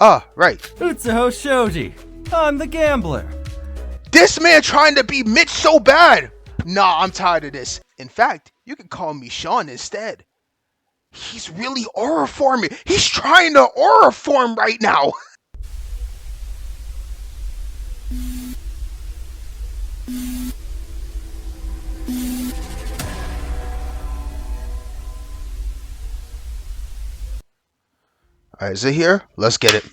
Ah, right. Utsuho Shoji. I'm the gambler. This man trying to be Mitch so bad. Nah, I'm tired of this. In fact, you can call me Sean instead. He's really aura forming. He's trying to aura form right now. Alright, is it here? Let's get it.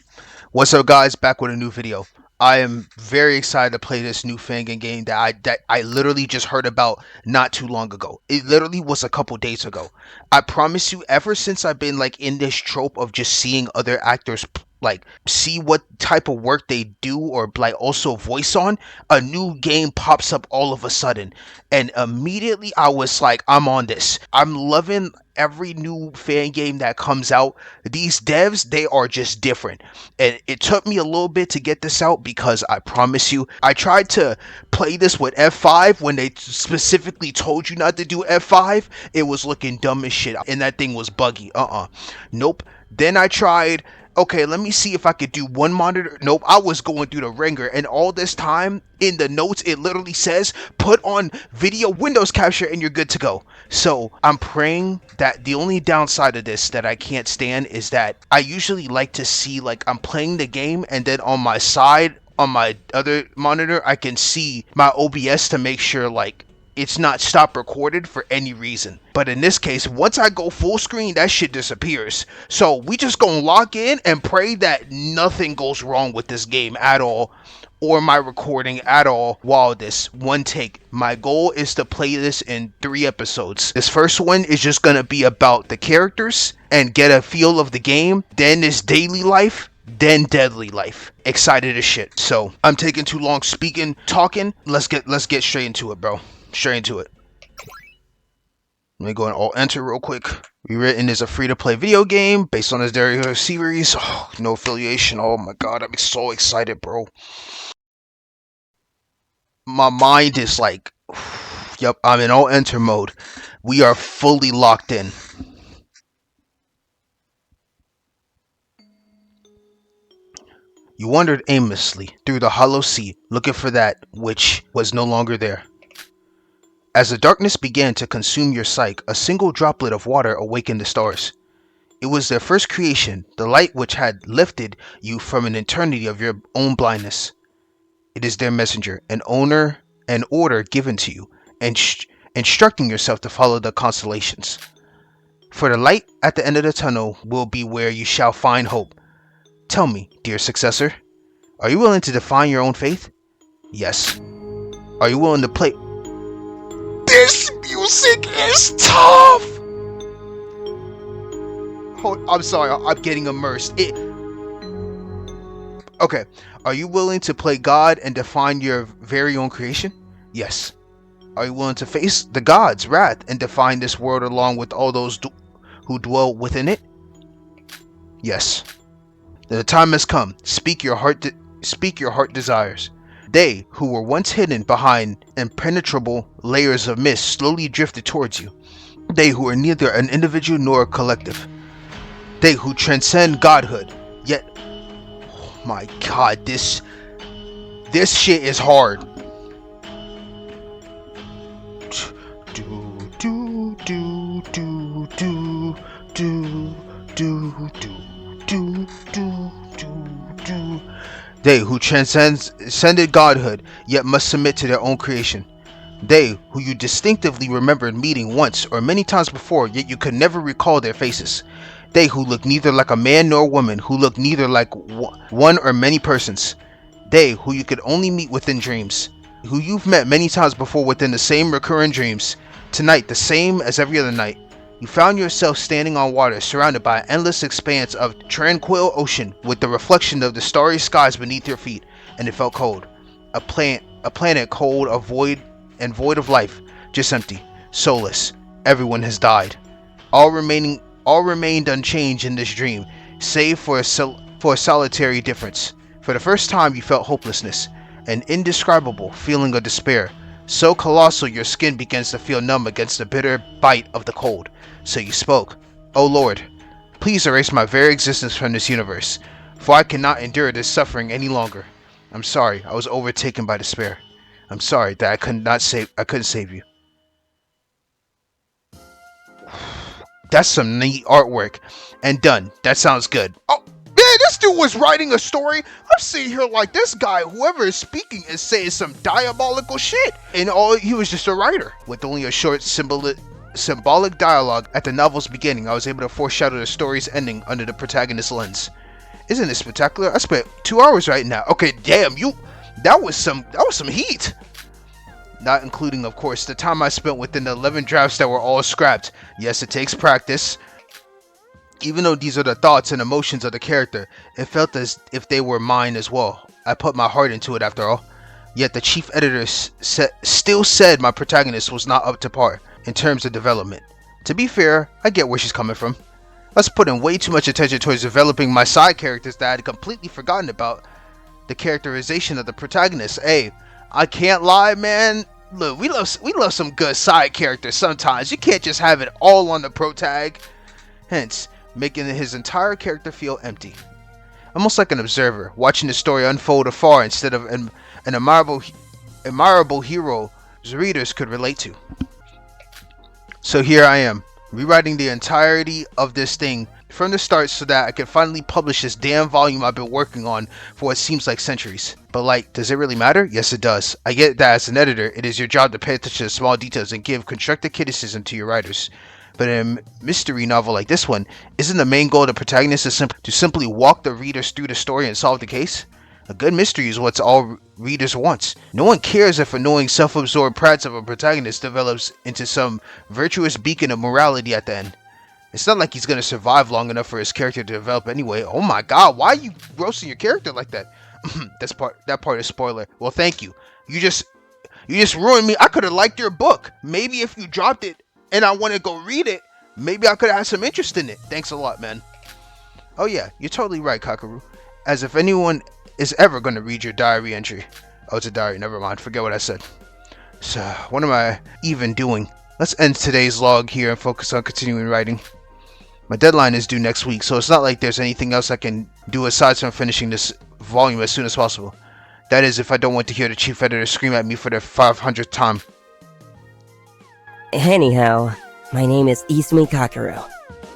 What's up, guys? Back with a new video. I am very excited to play this new fangan game that I literally just heard about not too long ago. It literally was a couple days ago. I promise you, ever since I've been like in this trope of just seeing other actors like see what type of work they do or like also voice on, a new game pops up all of a sudden, and immediately I was like, I'm on this. I'm loving every new fan game that comes out. These devs, they are just different, and it took me a little bit to get this out because I promise you, I tried to play this with F5 when they specifically told you not to do F5. It was looking dumb as shit, and that thing was buggy. Nope. Then I tried, okay, let me see if I could do one monitor. Nope, I was going through the ringer, and all this time in the notes it literally says put on video Windows capture and you're good to go. So I'm praying that the only downside of this that I can't stand is that I usually like to see like I'm playing the game and then on my side on my other monitor I can see my OBS to make sure like it's not stop recorded for any reason. But in this case, once I go full screen, that shit disappears. So we just gonna lock in and pray that nothing goes wrong with this game at all, or my recording at all while this one take. My goal is to play this in 3 episodes. This first one is just gonna be about the characters and get a feel of the game. Then this daily life, then deadly life. Excited as shit. So I'm taking too long talking. Let's get straight into it, bro. Straight into it. Let me go and alt enter real quick. Rewritten is a free-to-play video game based on this Dario series. Oh, no affiliation. Oh my god, I'm so excited, bro. My mind is like, yep, I'm in alt enter mode. We are fully locked in. You wandered aimlessly through the hollow sea, looking for that which was no longer there. As the darkness began to consume your sight, a single droplet of water awakened the stars. It was their first creation, the light which had lifted you from an eternity of your own blindness. It is their messenger, an order given to you, instructing yourself to follow the constellations. For the light at the end of the tunnel will be where you shall find hope. Tell me, dear successor, are you willing to define your own faith? Yes. Are you willing to play? This music is tough! I'm sorry, I'm getting immersed. Okay, are you willing to play God and define your very own creation? Yes. Are you willing to face the God's wrath and define this world along with all those who dwell within it? Yes. The time has come. Speak your heart desires. They who were once hidden behind impenetrable layers of mist slowly drifted towards you. They who are neither an individual nor a collective. They who transcend godhood. Yet, oh my god, this shit is hard. They who transcended godhood, yet must submit to their own creation. They who you distinctively remembered meeting once or many times before, yet you could never recall their faces. They who look neither like a man nor a woman, who look neither like one or many persons. They who you could only meet within dreams, who you've met many times before within the same recurrent dreams. Tonight, the same as every other night, you found yourself standing on water, surrounded by an endless expanse of tranquil ocean, with the reflection of the starry skies beneath your feet, and it felt cold. A planet cold, void of life, just empty, soulless. Everyone has died. All remained unchanged in this dream, save for a solitary difference. For the first time, you felt hopelessness, an indescribable feeling of despair. So colossal your skin begins to feel numb against the bitter bite of the cold. So you spoke. "O Lord, please erase my very existence from this universe. for I cannot endure this suffering any longer. I'm sorry, I was overtaken by despair. I'm sorry that I couldn't save you. That's some neat artwork. And done. That sounds good. Oh, yeah, this dude was writing a story. I'm sitting here like this guy, whoever is speaking, is saying some diabolical shit. And all he was just a writer. With only a short symbolic dialogue at the novel's beginning, I was able to foreshadow the story's ending under the protagonist's lens. Isn't it spectacular? I spent 2 hours right now. Okay, damn, that was some heat. Not including, of course, the time I spent within the 11 drafts that were all scrapped. Yes, it takes practice. Even though these are the thoughts and emotions of the character, it felt as if they were mine as well. I put my heart into it after all. Yet the chief editor still said my protagonist was not up to par in terms of development. To be fair, I get where she's coming from. I was putting way too much attention towards developing my side characters that I had completely forgotten about the characterization of the protagonist. Hey, I can't lie, man. Look, we love some good side characters sometimes. You can't just have it all on the protag. Hence, making his entire character feel empty. Almost like an observer, watching the story unfold afar instead of an admirable hero readers could relate to. So here I am, rewriting the entirety of this thing from the start so that I can finally publish this damn volume I've been working on for what seems like centuries. But like, does it really matter? Yes, it does. I get that as an editor, it is your job to pay attention to small details and give constructive criticism to your writers. But in a mystery novel like this one, isn't the main goal of the protagonist to simply walk the readers through the story and solve the case? A good mystery is what all readers want. No one cares if annoying self-absorbed prats of a protagonist develops into some virtuous beacon of morality at the end. It's not like he's gonna survive long enough for his character to develop anyway. Oh my god, why are you roasting your character like that? That part is spoiler. Well, thank you. You just ruined me. I could have liked your book. Maybe if you dropped it and I want to go read it, maybe I could have had some interest in it. Thanks a lot, man. Oh yeah, you're totally right, Kakaru. As if anyone is ever going to read your diary entry. Oh, it's a diary, never mind, forget what I said. So, what am I even doing? Let's end today's log here and focus on continuing writing. My deadline is due next week, so it's not like there's anything else I can do aside from finishing this volume as soon as possible. That is, if I don't want to hear the chief editor scream at me for the 500th time. Anyhow, my name is Izumi Kakaru.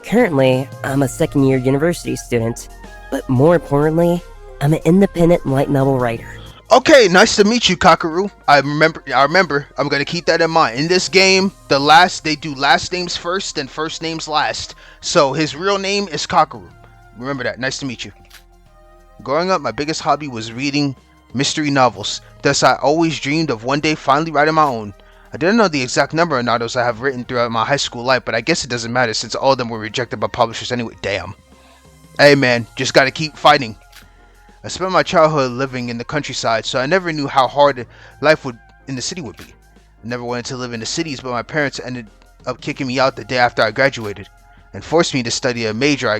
Currently, I'm a second-year university student, but more importantly, I'm an independent light novel writer. Okay, nice to meet you, Kakaru. I remember. I'm gonna keep that in mind. In this game, they do last names first and first names last. So his real name is Kakaru. Remember that. Nice to meet you. Growing up, my biggest hobby was reading mystery novels. Thus, I always dreamed of one day finally writing my own. I didn't know the exact number of novels I have written throughout my high school life, but I guess it doesn't matter since all of them were rejected by publishers anyway. Damn. Hey man, just gotta keep fighting. I spent my childhood living in the countryside, so I never knew how hard life in the city would be. I never wanted to live in the cities, but my parents ended up kicking me out the day after I graduated and forced me to study a major I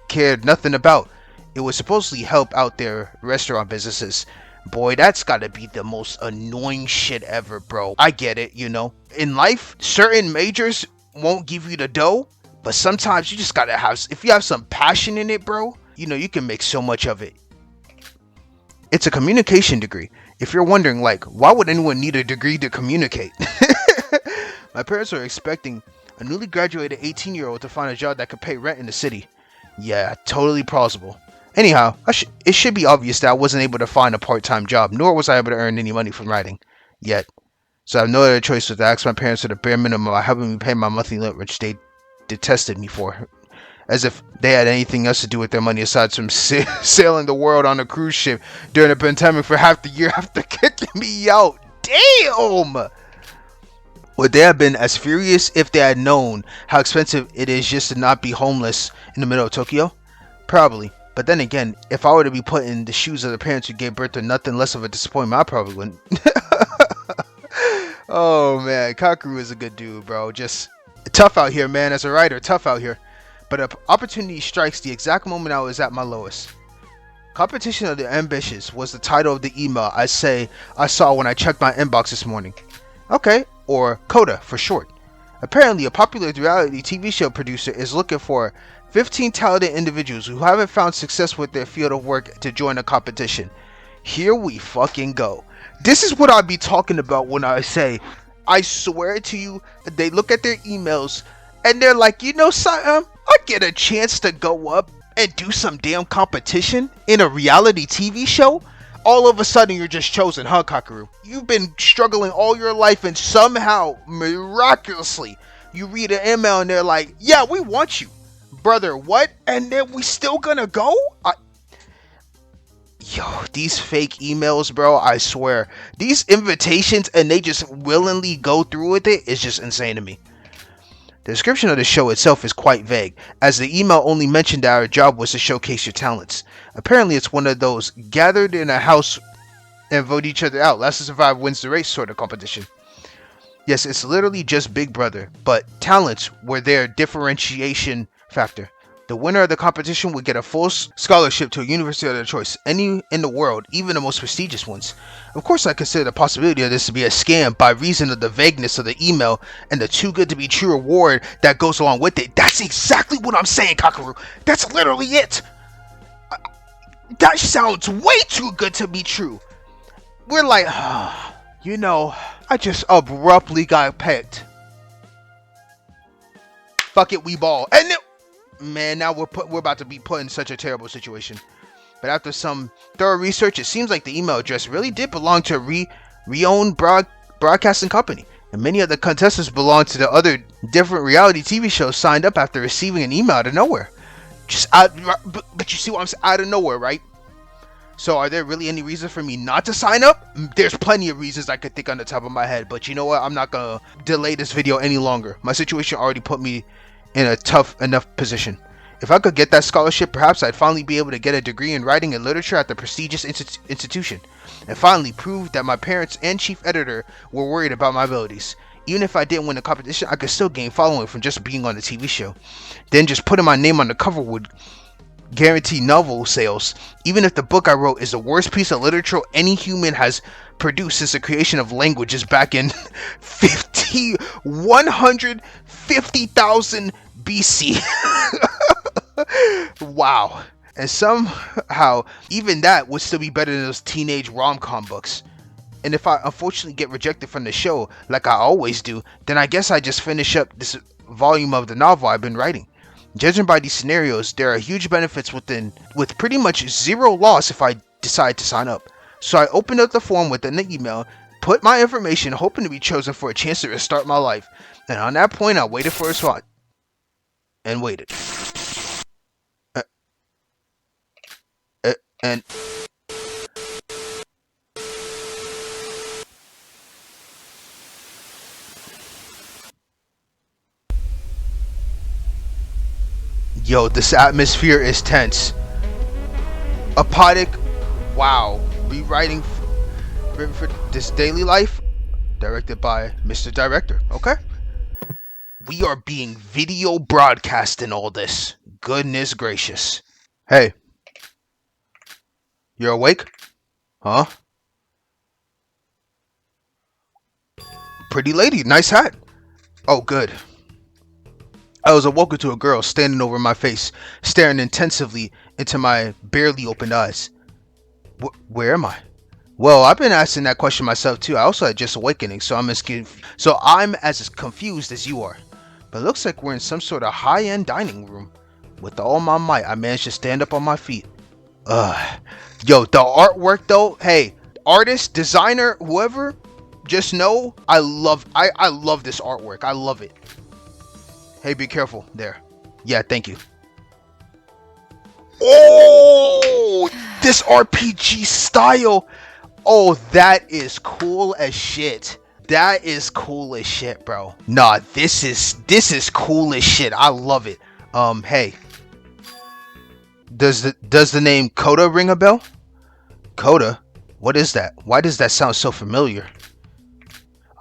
cared nothing about. It would supposedly help out their restaurant businesses. Boy, that's gotta be the most annoying shit ever, bro. I get it, you know. In life, certain majors won't give you the dough, but sometimes you just gotta have, if you have some passion in it, bro, you know, you can make so much of it. It's a communication degree. If you're wondering, like, why would anyone need a degree to communicate? My parents were expecting a newly graduated 18-year-old to find a job that could pay rent in the city. Yeah, totally plausible. Anyhow, it should be obvious that I wasn't able to find a part-time job, nor was I able to earn any money from writing. Yet. So I have no other choice but to ask my parents for the bare minimum by helping me pay my monthly rent, which they detested me for. As if they had anything else to do with their money aside from sailing the world on a cruise ship during the pandemic for half the year after kicking me out. Damn! Would they have been as furious if they had known how expensive it is just to not be homeless in the middle of Tokyo? Probably. But then again, if I were to be put in the shoes of the parents who gave birth to nothing less of a disappointment, I probably wouldn't. Oh man, Kakaru is a good dude, bro. Just tough out here, man. As a writer, tough out here. But an opportunity strikes the exact moment I was at my lowest. Competition of the Ambitious was the title of the email I saw when I checked my inbox this morning. Okay, or CODA for short. Apparently, a popular reality TV show producer is looking for 15 talented individuals who haven't found success with their field of work to join a competition. Here we fucking go. This is what I be talking about when I say, I swear to you, they look at their emails and they're like, you know something? I get a chance to go up and do some damn competition in a reality TV show? All of a sudden you're just chosen, huh, Kakaru? You've been struggling all your life and somehow, miraculously, you read an email and they're like, yeah, we want you. Brother, what? And then we still gonna go? Yo, these fake emails, bro, I swear. These invitations and they just willingly go through with it is just insane to me. The description of the show itself is quite vague, as the email only mentioned that our job was to showcase your talents. Apparently it's one of those gathered in a house and vote each other out, last to survive wins the race sort of competition. Yes, it's literally just Big Brother, but talents were their differentiation factor. The winner of the competition would get a full scholarship to a university of their choice, any in the world, even the most prestigious ones. Of course, I consider the possibility of this to be a scam by reason of the vagueness of the email and the too good to be true reward that goes along with it. That's exactly what I'm saying, Kakaru. That's literally it. That sounds way too good to be true. We're like, you know, I just abruptly got picked. Fuck it, we ball. And then, man, now we're about to be put in such a terrible situation. But after some thorough research, it seems like the email address really did belong to a re-owned broadcasting company. And many of the contestants belong to the other different reality TV shows signed up after receiving an email out of nowhere. But you see what I'm saying? Out of nowhere, right? So are there really any reason for me not to sign up? There's plenty of reasons I could think on the top of my head. But you know what? I'm not going to delay this video any longer. My situation already put me in a tough enough position. If I could get that scholarship, perhaps I'd finally be able to get a degree in writing and literature at the prestigious institution, and finally prove that my parents and chief editor were worried about my abilities. Even if I didn't win the competition, I could still gain following from just being on the TV show. Then just putting my name on the cover would guarantee novel sales, even if the book I wrote is the worst piece of literature any human has produced since the creation of languages back in 150,000 BC. Wow. And somehow, even that would still be better than those teenage rom-com books. And if I unfortunately get rejected from the show, like I always do, then I guess I just finish up this volume of the novel I've been writing. Judging by these scenarios, there are huge benefits with pretty much zero loss if I decide to sign up. So I opened up the form within the email, put my information, hoping to be chosen for a chance to restart my life. And on that point, I waited for a spot. And waited. And yo, this atmosphere is tense. Apodic, wow. Rewriting written for this daily life, directed by Mr. Director. Okay. We are being video broadcast in all this. Goodness gracious. Hey. You're awake? Huh? Pretty lady, nice hat. Oh, good. I was awoken to a girl standing over my face, staring intensively into my barely opened eyes. Where am I? Well, I've been asking that question myself too. I also had just awakening, so I'm as confused as you are. But it looks like we're in some sort of high-end dining room. With all my might, I managed to stand up on my feet. Yo, the artwork though, hey, artist, designer, whoever, just know I love this artwork. I love it. Hey, be careful there. Yeah, thank you. Oh, this RPG style. Oh, that is cool as shit. That is cool as shit, bro. Nah, this is cool as shit. I love it. Hey. Does the name Coda ring a bell? Coda? What is that? Why does that sound so familiar?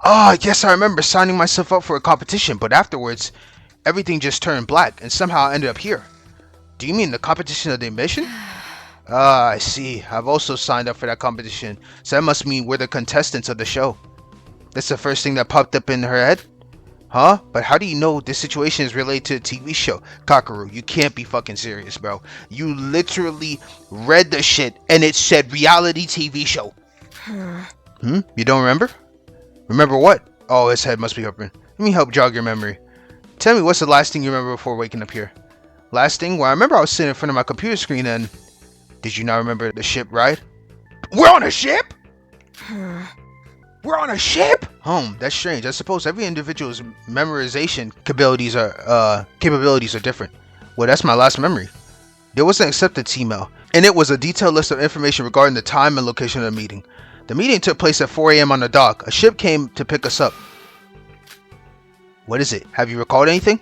Yes, I remember signing myself up for a competition, but afterwards, everything just turned black, and somehow I ended up here. Do you mean the competition of the admission? I see. I've also signed up for that competition, so that must mean we're the contestants of the show. That's the first thing that popped up in her head? Huh? But how do you know this situation is related to a TV show? Kakaru, you can't be fucking serious, bro. You literally read the shit and it said reality TV show. You don't remember? Remember what? Oh, his head must be open. Let me help jog your memory. Tell me, what's the last thing you remember before waking up here? Last thing? Well, I remember I was sitting in front of my computer screen and... Did you not remember the ship ride? We're on a ship? We're on a ship? That's strange. I suppose every individual's memorization capabilities are different. Well, that's my last memory. There was an acceptance email, and it was a detailed list of information regarding the time and location of the meeting. The meeting took place at 4 a.m. on the dock. A ship came to pick us up. What is it? Have you recalled anything?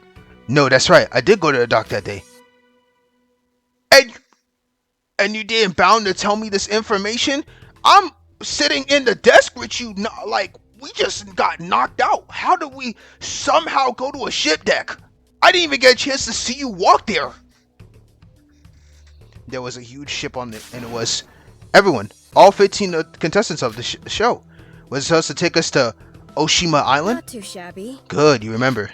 No, that's right. I did go to the dock that day. And you didn't bound to tell me this information? I'm sitting in the desk with you, like we just got knocked out. How did we somehow go to a ship deck? I didn't even get a chance to see you walk there. There was a huge ship on it, and it was everyone, all 15 contestants of the show, was supposed to take us to Oshima Island. Not too shabby. Good, you remember.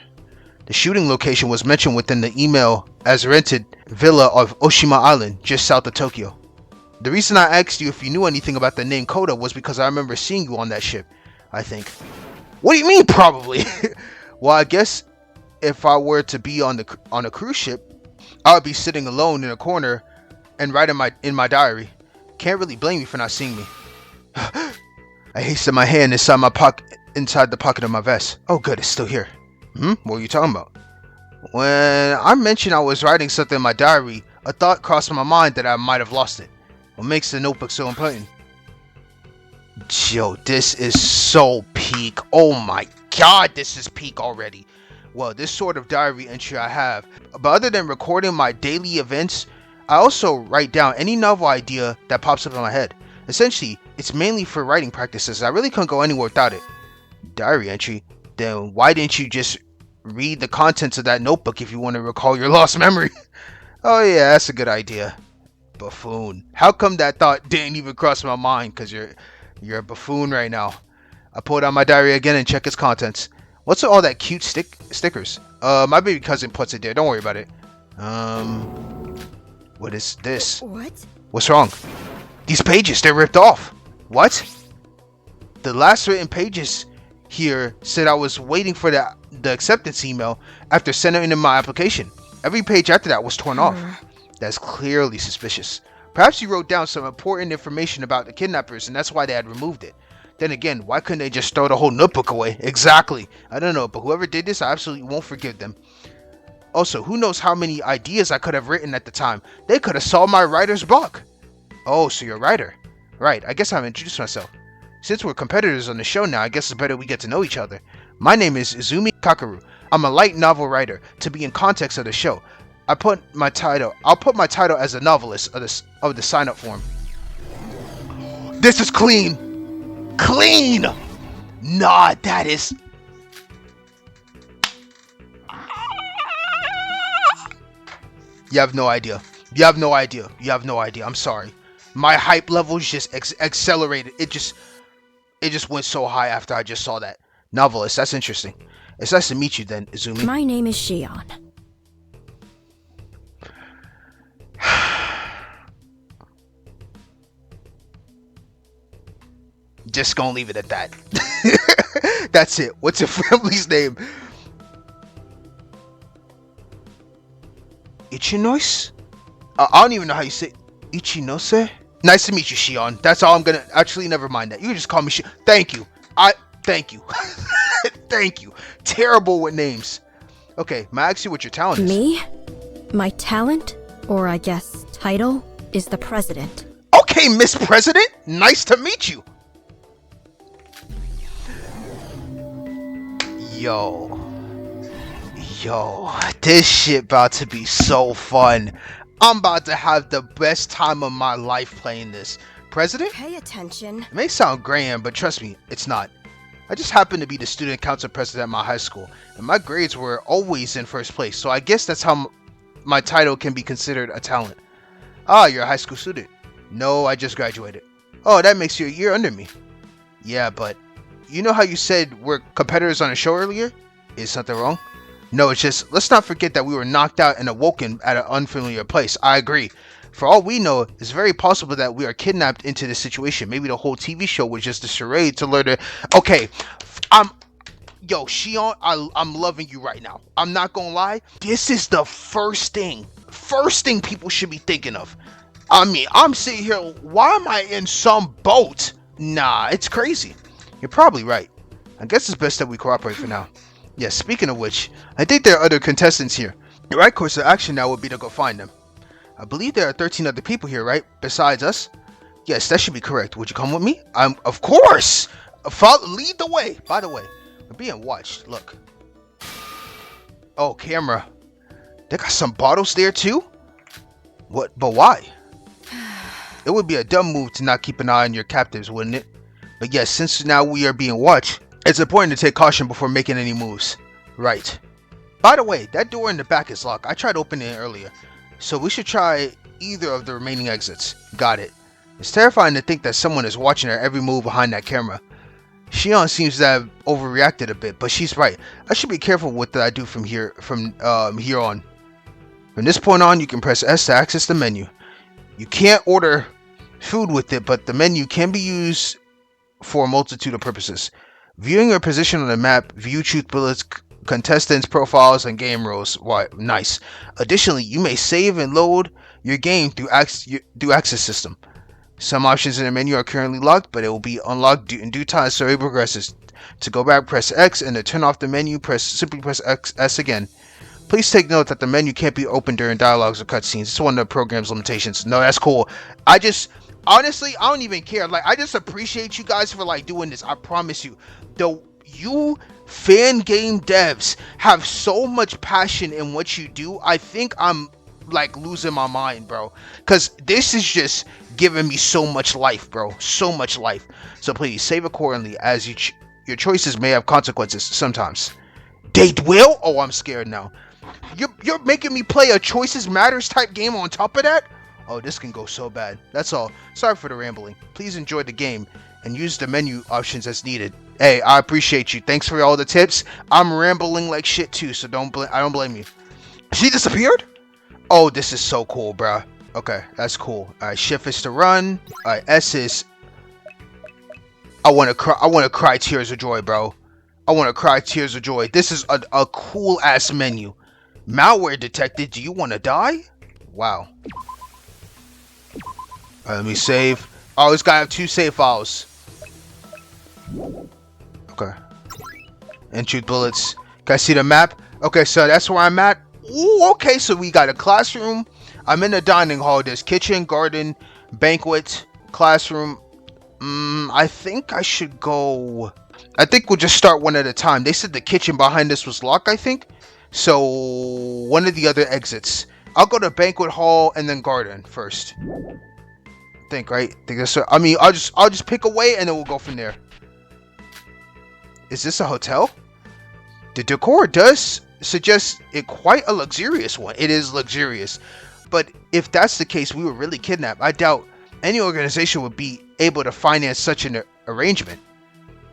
The shooting location was mentioned within the email as rented villa of Oshima Island, just south of Tokyo. The reason I asked you if you knew anything about the name Koda was because I remember seeing you on that ship, I think. What do you mean, probably? Well, I guess if I were to be on a cruise ship, I would be sitting alone in a corner and writing in my diary. Can't really blame you for not seeing me. I hasted my hand inside the pocket of my vest. Oh good, it's still here. What were you talking about? When I mentioned I was writing something in my diary, a thought crossed my mind that I might have lost it. What makes the notebook so important? Yo, this is so peak. Oh my god, this is peak already. Well, this sort of diary entry I have. But other than recording my daily events, I also write down any novel idea that pops up in my head. Essentially, it's mainly for writing practices. I really couldn't go anywhere without it. Diary entry? Then why didn't you just read the contents of that notebook if you want to recall your lost memory? Oh yeah, that's a good idea. Buffoon. How come that thought didn't even cross my mind? Cause you're a buffoon right now. I pulled out my diary again and check its contents. What's all that cute stickers? My baby cousin puts it there. Don't worry about it. What is this? What? What's wrong? These pages, they're ripped off. What? The last written pages here said I was waiting for the acceptance email after sending in my application. Every page after that was torn off. That's clearly suspicious. Perhaps you wrote down some important information about the kidnappers and that's why they had removed it. Then again, why couldn't they just throw the whole notebook away? Exactly. I don't know, but whoever did this, I absolutely won't forgive them. Also, who knows how many ideas I could have written at the time. They could have solved my writer's block. Oh, so you're a writer. Right, I guess I've introduced myself. Since we're competitors on the show now, I guess it's better we get to know each other. My name is Izumi Kakaru. I'm a light novel writer, to be in context of the show. I'll put my title as a novelist of the sign-up form. This is clean! Clean! Nah, that is... You have no idea. You have no idea. You have no idea. I'm sorry. My hype levels just accelerated. It just went so high after I just saw that. Novelist, that's interesting. It's nice to meet you then, Izumi. My name is Shion. Just gonna leave it at that. That's it. What's your family's name? Ichinose? I don't even know how you say Ichinose? Nice to meet you, Shion. That's all I'm gonna... Actually, never mind that. You can just call me Shion. Thank you. Thank you. Thank you. Terrible with names. Okay, may I ask you what your talent is? Me? My talent, or I guess title, is the president. Okay, Miss President. Nice to meet you. Yo, this shit about to be so fun. I'm about to have the best time of my life playing this. President? Pay attention. It may sound grand, but trust me, it's not. I just happen to be the student council president at my high school, and my grades were always in first place, so I guess that's how my title can be considered a talent. Ah, you're a high school student. No, I just graduated. Oh, that makes you a year under me. Yeah, but you know how you said we're competitors on a show earlier? Is something wrong? No, it's just, let's not forget that we were knocked out and awoken at an unfamiliar place. I agree. For all we know, it's very possible that we are kidnapped into this situation. Maybe the whole TV show was just a charade to lure the... Okay, I'm... Yo, Shion, I'm loving you right now. I'm not gonna lie. This is the first thing people should be thinking of. I mean, I'm sitting here, why am I in some boat? Nah, it's crazy. You're probably right. I guess it's best that we cooperate for now. Yeah, speaking of which, I think there are other contestants here. The right course of action now would be to go find them. I believe there are 13 other people here, right? Besides us? Yes, that should be correct. Would you come with me? Of course! Lead the way. By the way, we're being watched. Look. Oh, camera. They got some bottles there too? What? But why? It would be a dumb move to not keep an eye on your captives, wouldn't it? But yes, since now we are being watched, it's important to take caution before making any moves. Right. By the way, that door in the back is locked. I tried opening it earlier. So we should try either of the remaining exits. Got it. It's terrifying to think that someone is watching our every move behind that camera. Shion seems to have overreacted a bit, but she's right. I should be careful with what I do from here on. From this point on, you can press S to access the menu. You can't order food with it, but the menu can be used for a multitude of purposes. Viewing your position on the map, view truth bullets, contestants' profiles, and game rules. Why, nice. Additionally, you may save and load your game through access system. Some options in the menu are currently locked, but it will be unlocked in due time so it progresses. To go back, press X, and to turn off the menu, simply press S again. Please take note that the menu can't be opened during dialogues or cutscenes. It's one of the program's limitations. No, that's cool. Honestly, I don't even care. Like, I just appreciate you guys for like doing this. I promise you. You fan game devs have so much passion in what you do. I think I'm like losing my mind, bro. Cause this is just giving me so much life, bro. So much life. So please save accordingly, as your choices may have consequences sometimes. They will? Oh, I'm scared now. You're making me play a choices matters type game on top of that? Oh, this can go so bad. That's all. Sorry for the rambling. Please enjoy the game and use the menu options as needed. Hey, I appreciate you. Thanks for all the tips. I'm rambling like shit too, so I don't blame you. She disappeared? Oh, this is so cool, bruh. Okay, that's cool. Alright, shift is to run. Alright, S is... I wanna cry tears of joy, bro. I wanna cry tears of joy. This is a cool ass menu. Malware detected. Do you wanna die? Wow. Let me save. Oh, this guy have 2 save files. Okay. And shoot bullets. Can I see the map? Okay, so that's where I'm at. Ooh, okay, so we got a classroom. I'm in the dining hall. There's kitchen, garden, banquet, classroom. I think I should go... I think we'll just start one at a time. They said the kitchen behind us was locked, I think. So, one of the other exits. I'll go to banquet hall and then garden first. Think, right? Think that's... I mean, I'll just pick a way and then we'll go from there. Is this a hotel? The decor does suggest it quite a luxurious one. It is luxurious. But if that's the case, we were really kidnapped. I doubt any organization would be able to finance such an arrangement.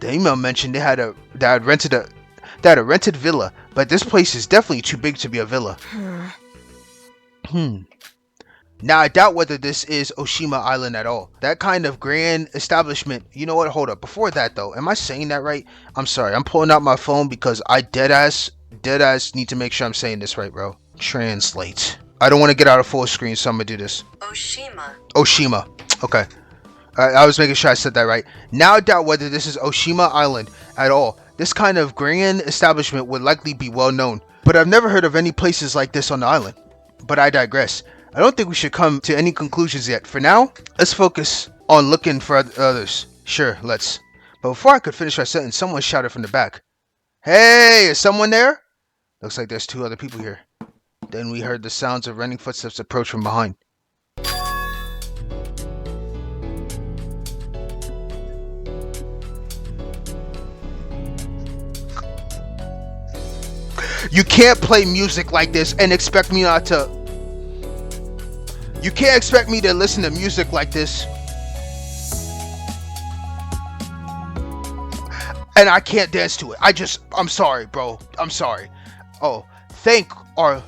The email mentioned they had a rented villa, but this place is definitely too big to be a villa. Now, I doubt whether this is Oshima Island at all. That kind of grand establishment... You know what? Hold up. Before that, though, am I saying that right? I'm sorry. I'm pulling out my phone because I deadass need to make sure I'm saying this right, bro. Translate. I don't want to get out of full screen, so I'm going to do this. Oshima. Okay. I was making sure I said that right. Now, I doubt whether this is Oshima Island at all. This kind of grand establishment would likely be well known. But I've never heard of any places like this on the island. But I digress. I don't think we should come to any conclusions yet. For now, let's focus on looking for others. Sure, let's. But before I could finish my sentence, someone shouted from the back. Hey, is someone there? Looks like there's 2 other people here. Then we heard the sounds of running footsteps approach from behind. You can't play music like this and expect me not to... You can't expect me to listen to music like this and I can't dance to it. I'm sorry, bro. I'm sorry. Oh, thank our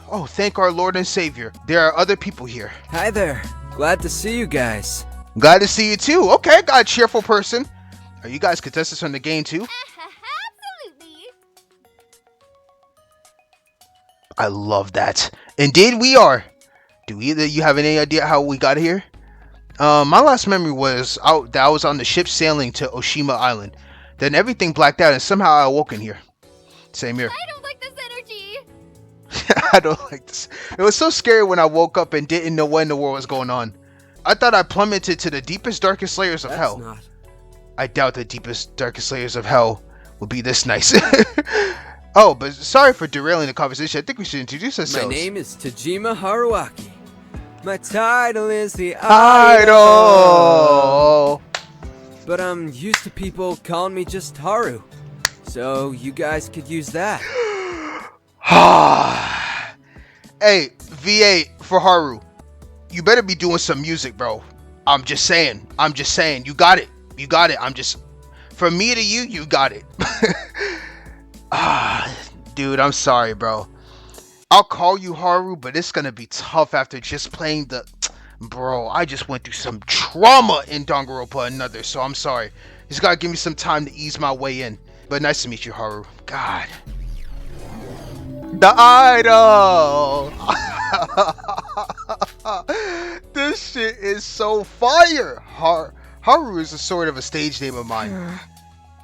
Lord and Savior. There are other people here. Hi there. Glad to see you guys. Glad to see you too. Okay, got a cheerful person. Are you guys contestants from the game too? Absolutely. I love that. Indeed, we are. Do either you have any idea how we got here? My last memory was that I was on the ship sailing to Oshima Island. Then everything blacked out and somehow I awoke in here. Same here. I don't like this energy. I don't like this. It was so scary when I woke up and didn't know what in the world was going on. I thought I plummeted to the deepest, darkest layers of hell. Not. I doubt the deepest, darkest layers of hell would be this nice. Oh, but sorry for derailing the conversation. I think we should introduce ourselves. My name is Tajima Haruaki. My title is the Idol. But I'm used to people calling me just Haru. So you guys could use that. Hey, VA for Haru. You better be doing some music, bro. I'm just saying. You got it. From me to you, you got it. Dude, I'm sorry, bro. I'll call you Haru, but it's gonna be tough after just playing the... Bro, I just went through some trauma in danganronpa another, so I'm sorry. You just gotta give me some time to ease my way in. But nice to meet you, Haru. God. The Idol! This shit is so fire! Haru is a sort of a stage name of mine.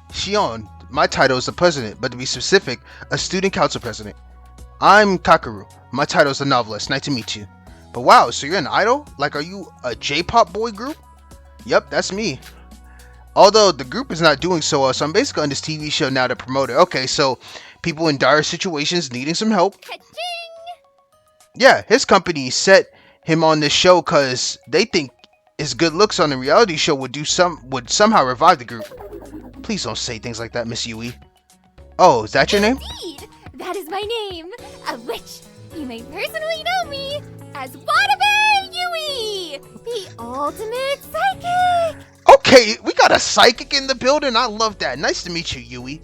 Shion, my title is the president, but to be specific, a student council president. I'm Kakeru. My title is a novelist. Nice to meet you. But wow, so you're an idol? Like, are you a J-pop boy group? Yep, that's me. Although the group is not doing so well, so I'm basically on this TV show now to promote it. Okay, so people in dire situations needing some help. Ka-ching! Yeah, his company set him on this show because they think his good looks on the reality show would somehow revive the group. Please don't say things like that, Miss Yui. Oh, is that your name? Indeed, that is my name, of which you may personally know me as Watabe Yui, the ultimate psychic. Okay, we got a psychic in the building. I love that. Nice to meet you, Yui.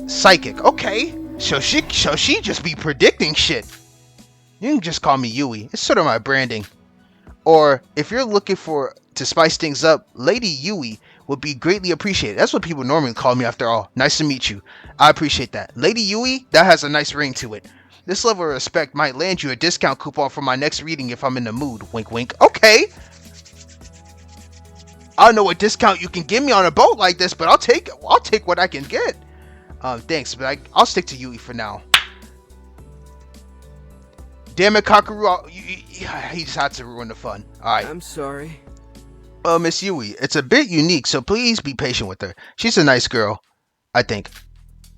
Psychic. Okay. So she just be predicting shit. You can just call me Yui. It's sort of my branding. Or if you're looking to spice things up, Lady Yui would be greatly appreciated. That's what people normally call me after all. Nice to meet you. I appreciate that. Lady Yui, that has a nice ring to it. This level of respect might land you a discount coupon for my next reading if I'm in the mood. Wink wink. Okay. I don't know what discount you can give me on a boat like this, but I'll take what I can get. Thanks, but I'll stick to Yui for now. Damn it, Kakeru, he just had to ruin the fun. Alright. I'm sorry. Miss Yui, it's a bit unique, so please be patient with her. She's a nice girl, I think.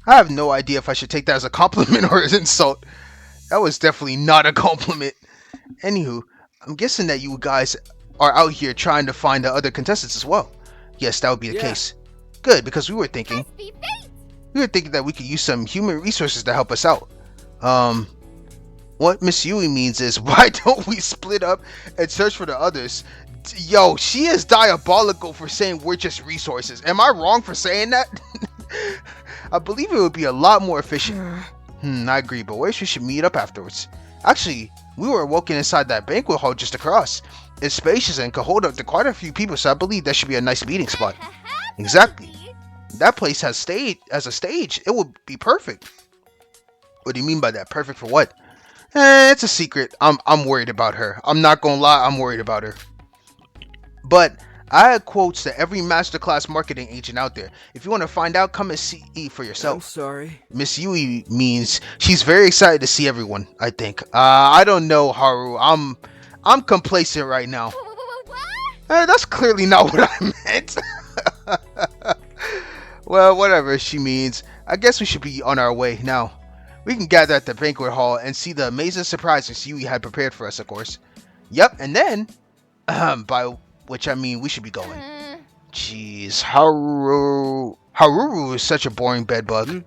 I have no idea if I should take that as a compliment or an insult. That was definitely not a compliment. Anywho, I'm guessing that you guys are out here trying to find the other contestants as well. Yes, that would be the case. Good, because we were thinking that we could use some human resources to help us out. What Miss Yui means is, why don't we split up and search for the others? Yo, she is diabolical for saying we're just resources. Am I wrong for saying that? I believe it would be a lot more efficient. I agree, but where we should meet up afterwards. Actually, we were walking inside that banquet hall just across. It's spacious and can hold up to quite a few people, so I believe that should be a nice meeting spot. Exactly. That place has a stage. It would be perfect. What do you mean by that? Perfect for what? It's a secret. I'm worried about her. I'm not gonna lie, I'm worried about her. But I had quotes to every masterclass marketing agent out there. If you want to find out, come and see for yourself. I'm sorry. Miss Yui means she's very excited to see everyone, I think. I don't know, Haru. I'm complacent right now. What? That's clearly not what I meant. Well, whatever she means. I guess we should be on our way now. We can gather at the banquet hall and see the amazing surprises Yui had prepared for us, of course. Yep, and then, by which I mean we should be going. Jeez, Haruru is such a boring bedbug.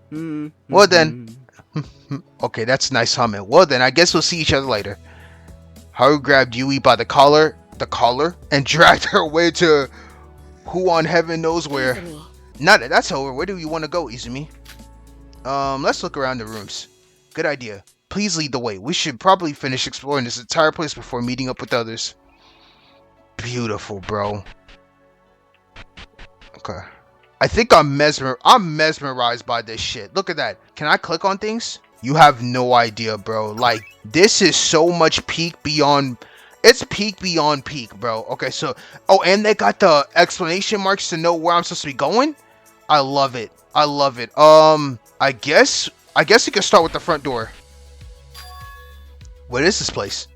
Well then, okay, that's nice humming. Well then, I guess we'll see each other later. Haru grabbed Yui by the collar, and dragged her away to who on heaven knows where. Now that that's over, where do you want to go, Izumi? Let's look around the rooms. Good idea. Please lead the way. We should probably finish exploring this entire place before meeting up with others. Beautiful, bro. Okay. I think I'm mesmerized by this shit. Look at that. Can I click on things? You have no idea, bro. Like, this is so much peak beyond... It's peak beyond peak, bro. Okay, so... Oh, and they got the exclamation marks to know where I'm supposed to be going? I love it. I love it. I guess we can start with the front door. What is this place?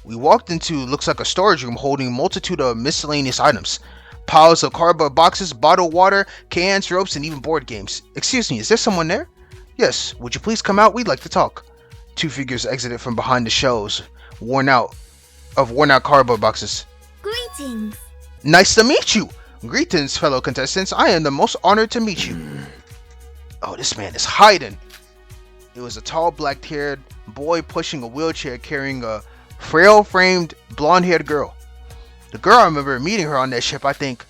We walked into looks like a storage room holding a multitude of miscellaneous items. Piles of cardboard boxes, bottled water, cans, ropes, and even board games. Excuse me, is there someone there? Yes, would you please come out? We'd like to talk. Two figures exited from behind the shelves, worn out cardboard boxes. Greetings. Nice to meet you. Greetings, fellow contestants. I am the most honored to meet you. Oh, this man is hiding. It was a tall, black-haired boy pushing a wheelchair carrying a frail-framed, blonde-haired girl. The girl, I remember meeting her on that ship, I think.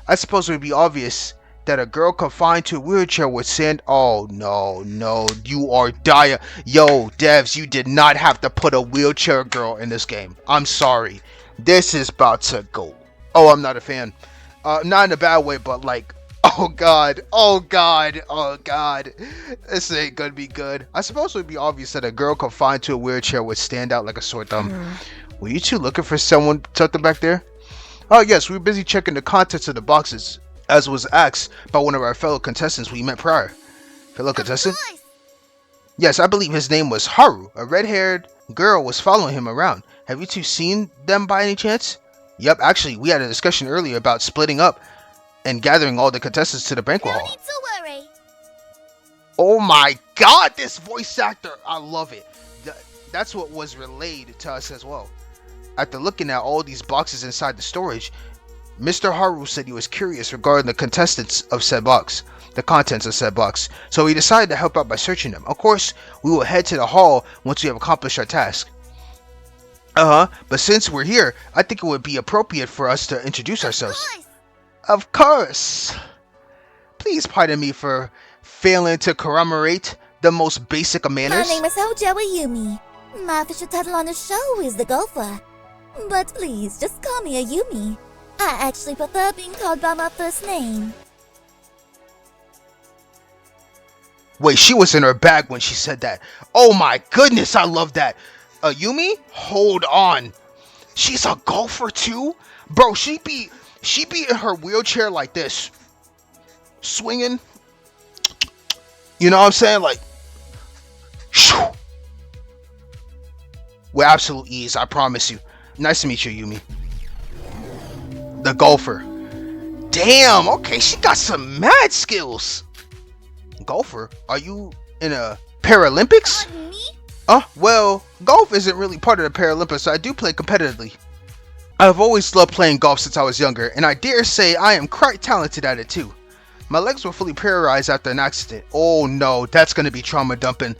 I suppose it would be obvious that a girl confined to a wheelchair would send... Oh, no, you are dire. Yo, devs, you did not have to put a wheelchair girl in this game. I'm sorry. This is about to go. Oh, I'm not a fan. Not in a bad way, but like... Oh god, this ain't gonna be good. I suppose it would be obvious that a girl confined to a wheelchair would stand out like a sore thumb. Were you two looking for something back there? Oh yes, we were busy checking the contents of the boxes, as was asked by one of our fellow contestants we met prior. Fellow contestant? Yes, I believe his name was Haru. A red-haired girl was following him around. Have you two seen them by any chance? Yep, actually, we had a discussion earlier about splitting up and gathering all the contestants to the banquet hall. No need to worry. Oh my god, this voice actor! I love it. That's what was relayed to us as well. After looking at all these boxes inside the storage, Mr. Haru said he was curious regarding the contents of said box. So he decided to help out by searching them. Of course, we will head to the hall once we have accomplished our task. But since we're here, I think it would be appropriate for us to introduce ourselves. Of course. Please pardon me for failing to commemorate the most basic of manners. My name is Hojo Ayumi. My official title on the show is the Golfer. But please, just call me Ayumi. I actually prefer being called by my first name. Wait, she was in her bag when she said that. Oh my goodness, I love that. Ayumi? Hold on. She's a golfer too? Bro, she be in her wheelchair like this. Swinging. You know what I'm saying? Like, shoo. With absolute ease, I promise you. Nice to meet you, Yumi. The golfer. Damn, okay, she got some mad skills. Golfer? Are you in a Paralympics? Me? Well, golf isn't really part of the Paralympics, so I do play competitively. I've always loved playing golf since I was younger, and I dare say I am quite talented at it too. My legs were fully paralyzed after an accident. Oh no, that's gonna be trauma dumping.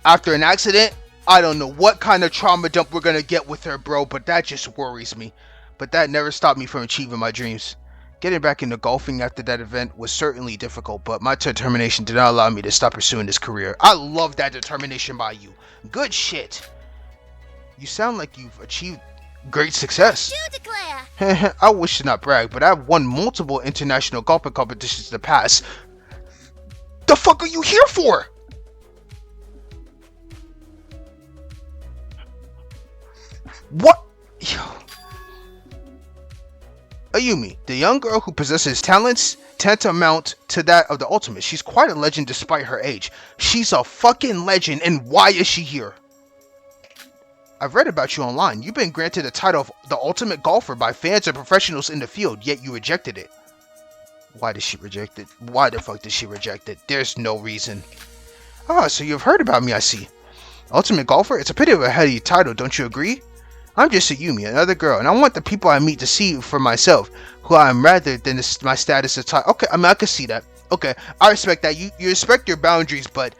After an accident, I don't know what kind of trauma dump we're gonna get with her, bro, but that just worries me. But that never stopped me from achieving my dreams. Getting back into golfing after that event was certainly difficult, but my determination did not allow me to stop pursuing this career. I love that determination by you. Good shit. You sound like you've achieved great success. You declare. I wish to not brag, but I've won multiple international golfing competitions in the past. The fuck are you here for? What? Yo. Ayumi, the young girl who possesses talents tantamount to that of the ultimate. She's quite a legend despite her age. She's a fucking legend, and why is she here? I've read about you online. You've been granted the title of the ultimate golfer by fans and professionals in the field, yet you rejected it. Why did she reject it? Why the fuck did she reject it? There's no reason. Ah, so you've heard about me, I see. Ultimate golfer? It's a pity of a heady title, don't you agree? I'm just a Yumi, another girl, and I want the people I meet to see for myself who I am rather than my status as title. Okay, I mean, I can see that. Okay, I respect that. You respect your boundaries, but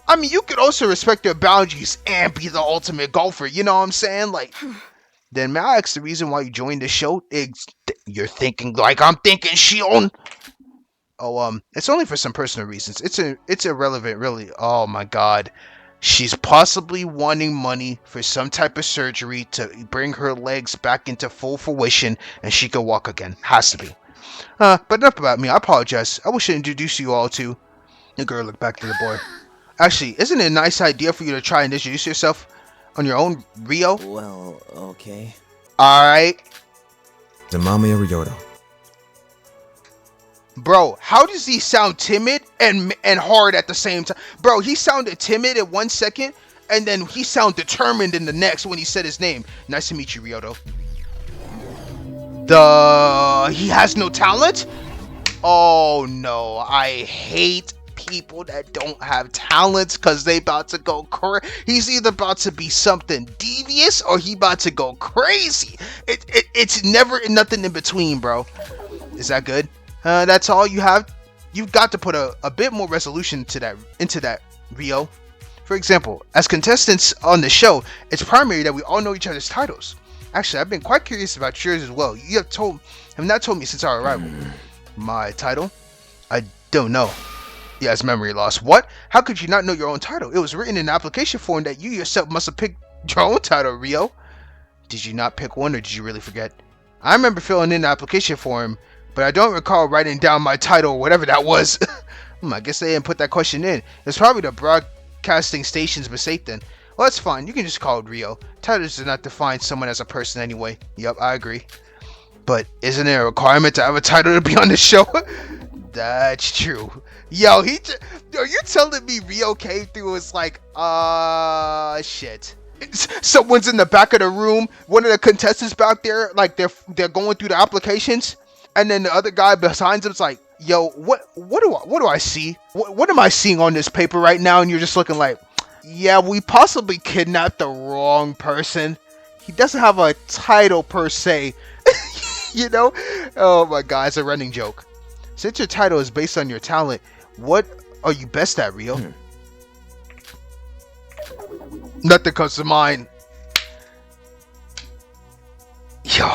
I mean, you could also respect your boundaries and be the ultimate golfer. You know what I'm saying? Like, then may I ask the reason why you joined the show? You're thinking like I'm thinking, Shion. Oh, it's only for some personal reasons. It's irrelevant, really. Oh my God, she's possibly wanting money for some type of surgery to bring her legs back into full fruition, and she can walk again. Has to be. But enough about me. I apologize. I wish I introduced you all to. The girl looked back to the boy. Actually, isn't it a nice idea for you to try and introduce yourself on your own, Rio? Well, okay. All right. Zamamiya Ryoto. Bro, how does he sound timid and hard at the same time? Bro, he sounded timid in 1 second, and then he sounded determined in the next when he said his name. Nice to meet you, Ryoto. He has no talent? Oh no, I hate people that don't have talents because they about to go he's either about to be something devious or he about to go crazy. It's never nothing in between, bro. Is that good? That's all you have? You've got to put a bit more resolution into that, Rio. For example, as contestants on the show, it's primary that we all know each other's titles. Actually, I've been quite curious about yours as well. You have not told me since our arrival. My title? I don't know. Yes, memory loss. What? How could you not know your own title? It was written in the application form that you yourself must have picked your own title, Rio. Did you not pick one, or did you really forget? I remember filling in the application form, but I don't recall writing down my title or whatever that was. I guess they didn't put that question in. It's probably the broadcasting station's mistake then. Well, that's fine. You can just call it Rio. Titles do not define someone as a person anyway. Yep, I agree. But isn't there a requirement to have a title to be on the show? That's true. Yo, are you telling me Rio came through was like, shit. Someone's in the back of the room. One of the contestants back there, like they're going through the applications, and then the other guy behind him's like, "Yo, what do I see? What am I seeing on this paper right now?" And you're just looking like, "Yeah, we possibly kidnapped the wrong person. He doesn't have a title per se." You know? Oh my God, it's a running joke. Since your title is based on your talent, what are you best at, Rio? Nothing comes to mind. Yo.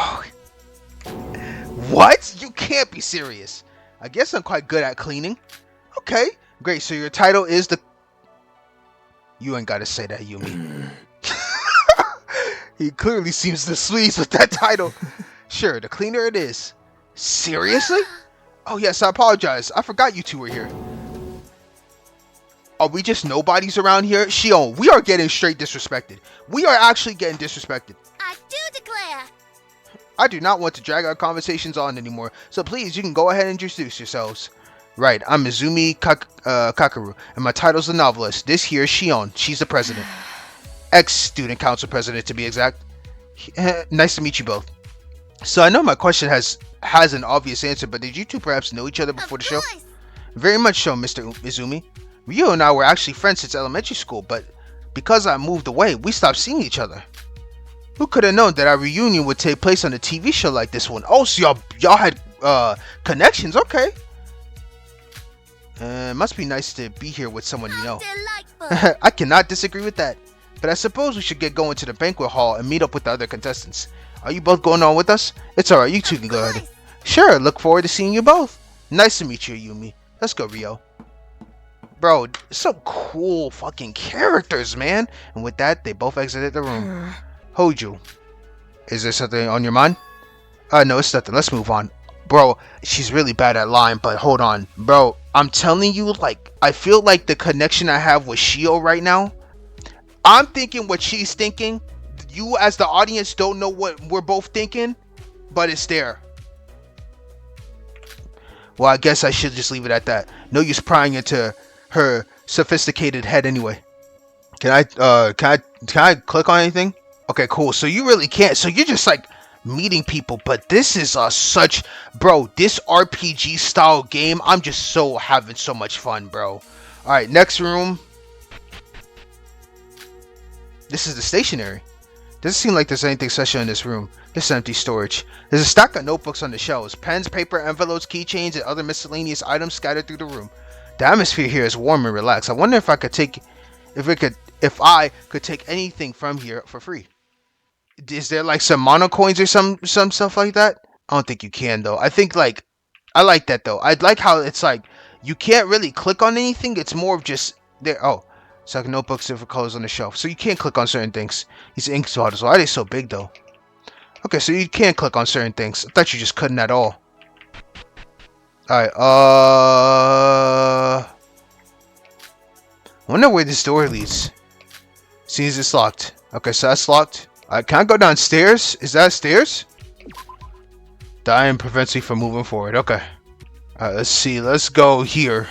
What? You can't be serious. I guess I'm quite good at cleaning. Okay, great. So your title is the... You ain't gotta say that, Yumi. He clearly seems displeased with that title. Sure, the cleaner it is. Seriously? Oh yes, I apologize. I forgot you two were here. Are we just nobodies around here? Shion, we are getting straight disrespected. We are actually getting disrespected. I do declare. I do not want to drag our conversations on anymore, so please, you can go ahead and introduce yourselves. Right, I'm Izumi Kakaru, and my title's the novelist. This here is Shion. She's the president. Ex-student council president, to be exact. Nice to meet you both. So I know my question has an obvious answer, but did you two perhaps know each other before the show? Very much so, Mr. Izumi. Ryo and I were actually friends since elementary school, but because I moved away, we stopped seeing each other. Who could have known that our reunion would take place on a TV show like this one? Oh, so y'all had connections, okay. It must be nice to be here with someone you know. I cannot disagree with that. But I suppose we should get going to the banquet hall and meet up with the other contestants. Are you both going on with us? It's alright, you two can go ahead. Sure, look forward to seeing you both. Nice to meet you, Yumi. Let's go, Rio. Bro, some cool fucking characters, man. And with that, they both exited the room. Hoju, is there something on your mind? No, it's nothing. Let's move on. Bro, she's really bad at lying, but hold on. Bro, I'm telling you, like, I feel like the connection I have with Shio right now, I'm thinking what she's thinking. You as the audience don't know what we're both thinking, but it's there. Well, I guess I should just leave it at that. No use prying into her sophisticated head anyway. Can I click on anything? Okay, cool. So you really can't. So you're just like meeting people, but this is such, bro, this RPG style game, I'm just having so much fun, bro. All right, next room. This is the stationery. Doesn't seem like there's anything special in this room. This is empty storage. There's a stack of notebooks on the shelves, pens, paper, envelopes, keychains, and other miscellaneous items scattered through the room. The atmosphere here is warm and relaxed. I wonder if I could take anything from here for free. Is there like some mono coins or some stuff like that? I don't think you can though. I think like I like that though. I like how it's like you can't really click on anything. It's more of just there. Oh, it's like notebooks, different colors on the shelf. So you can't click on certain things. These ink bottles. Why are they so big though? Okay, so you can't click on certain things. I thought you just couldn't at all. Alright, I wonder where this door leads. Seems it's locked. Okay, so that's locked. Alright, can I go downstairs? Is that stairs? Dying prevents me from moving forward. Okay. Alright, let's see. Let's go here.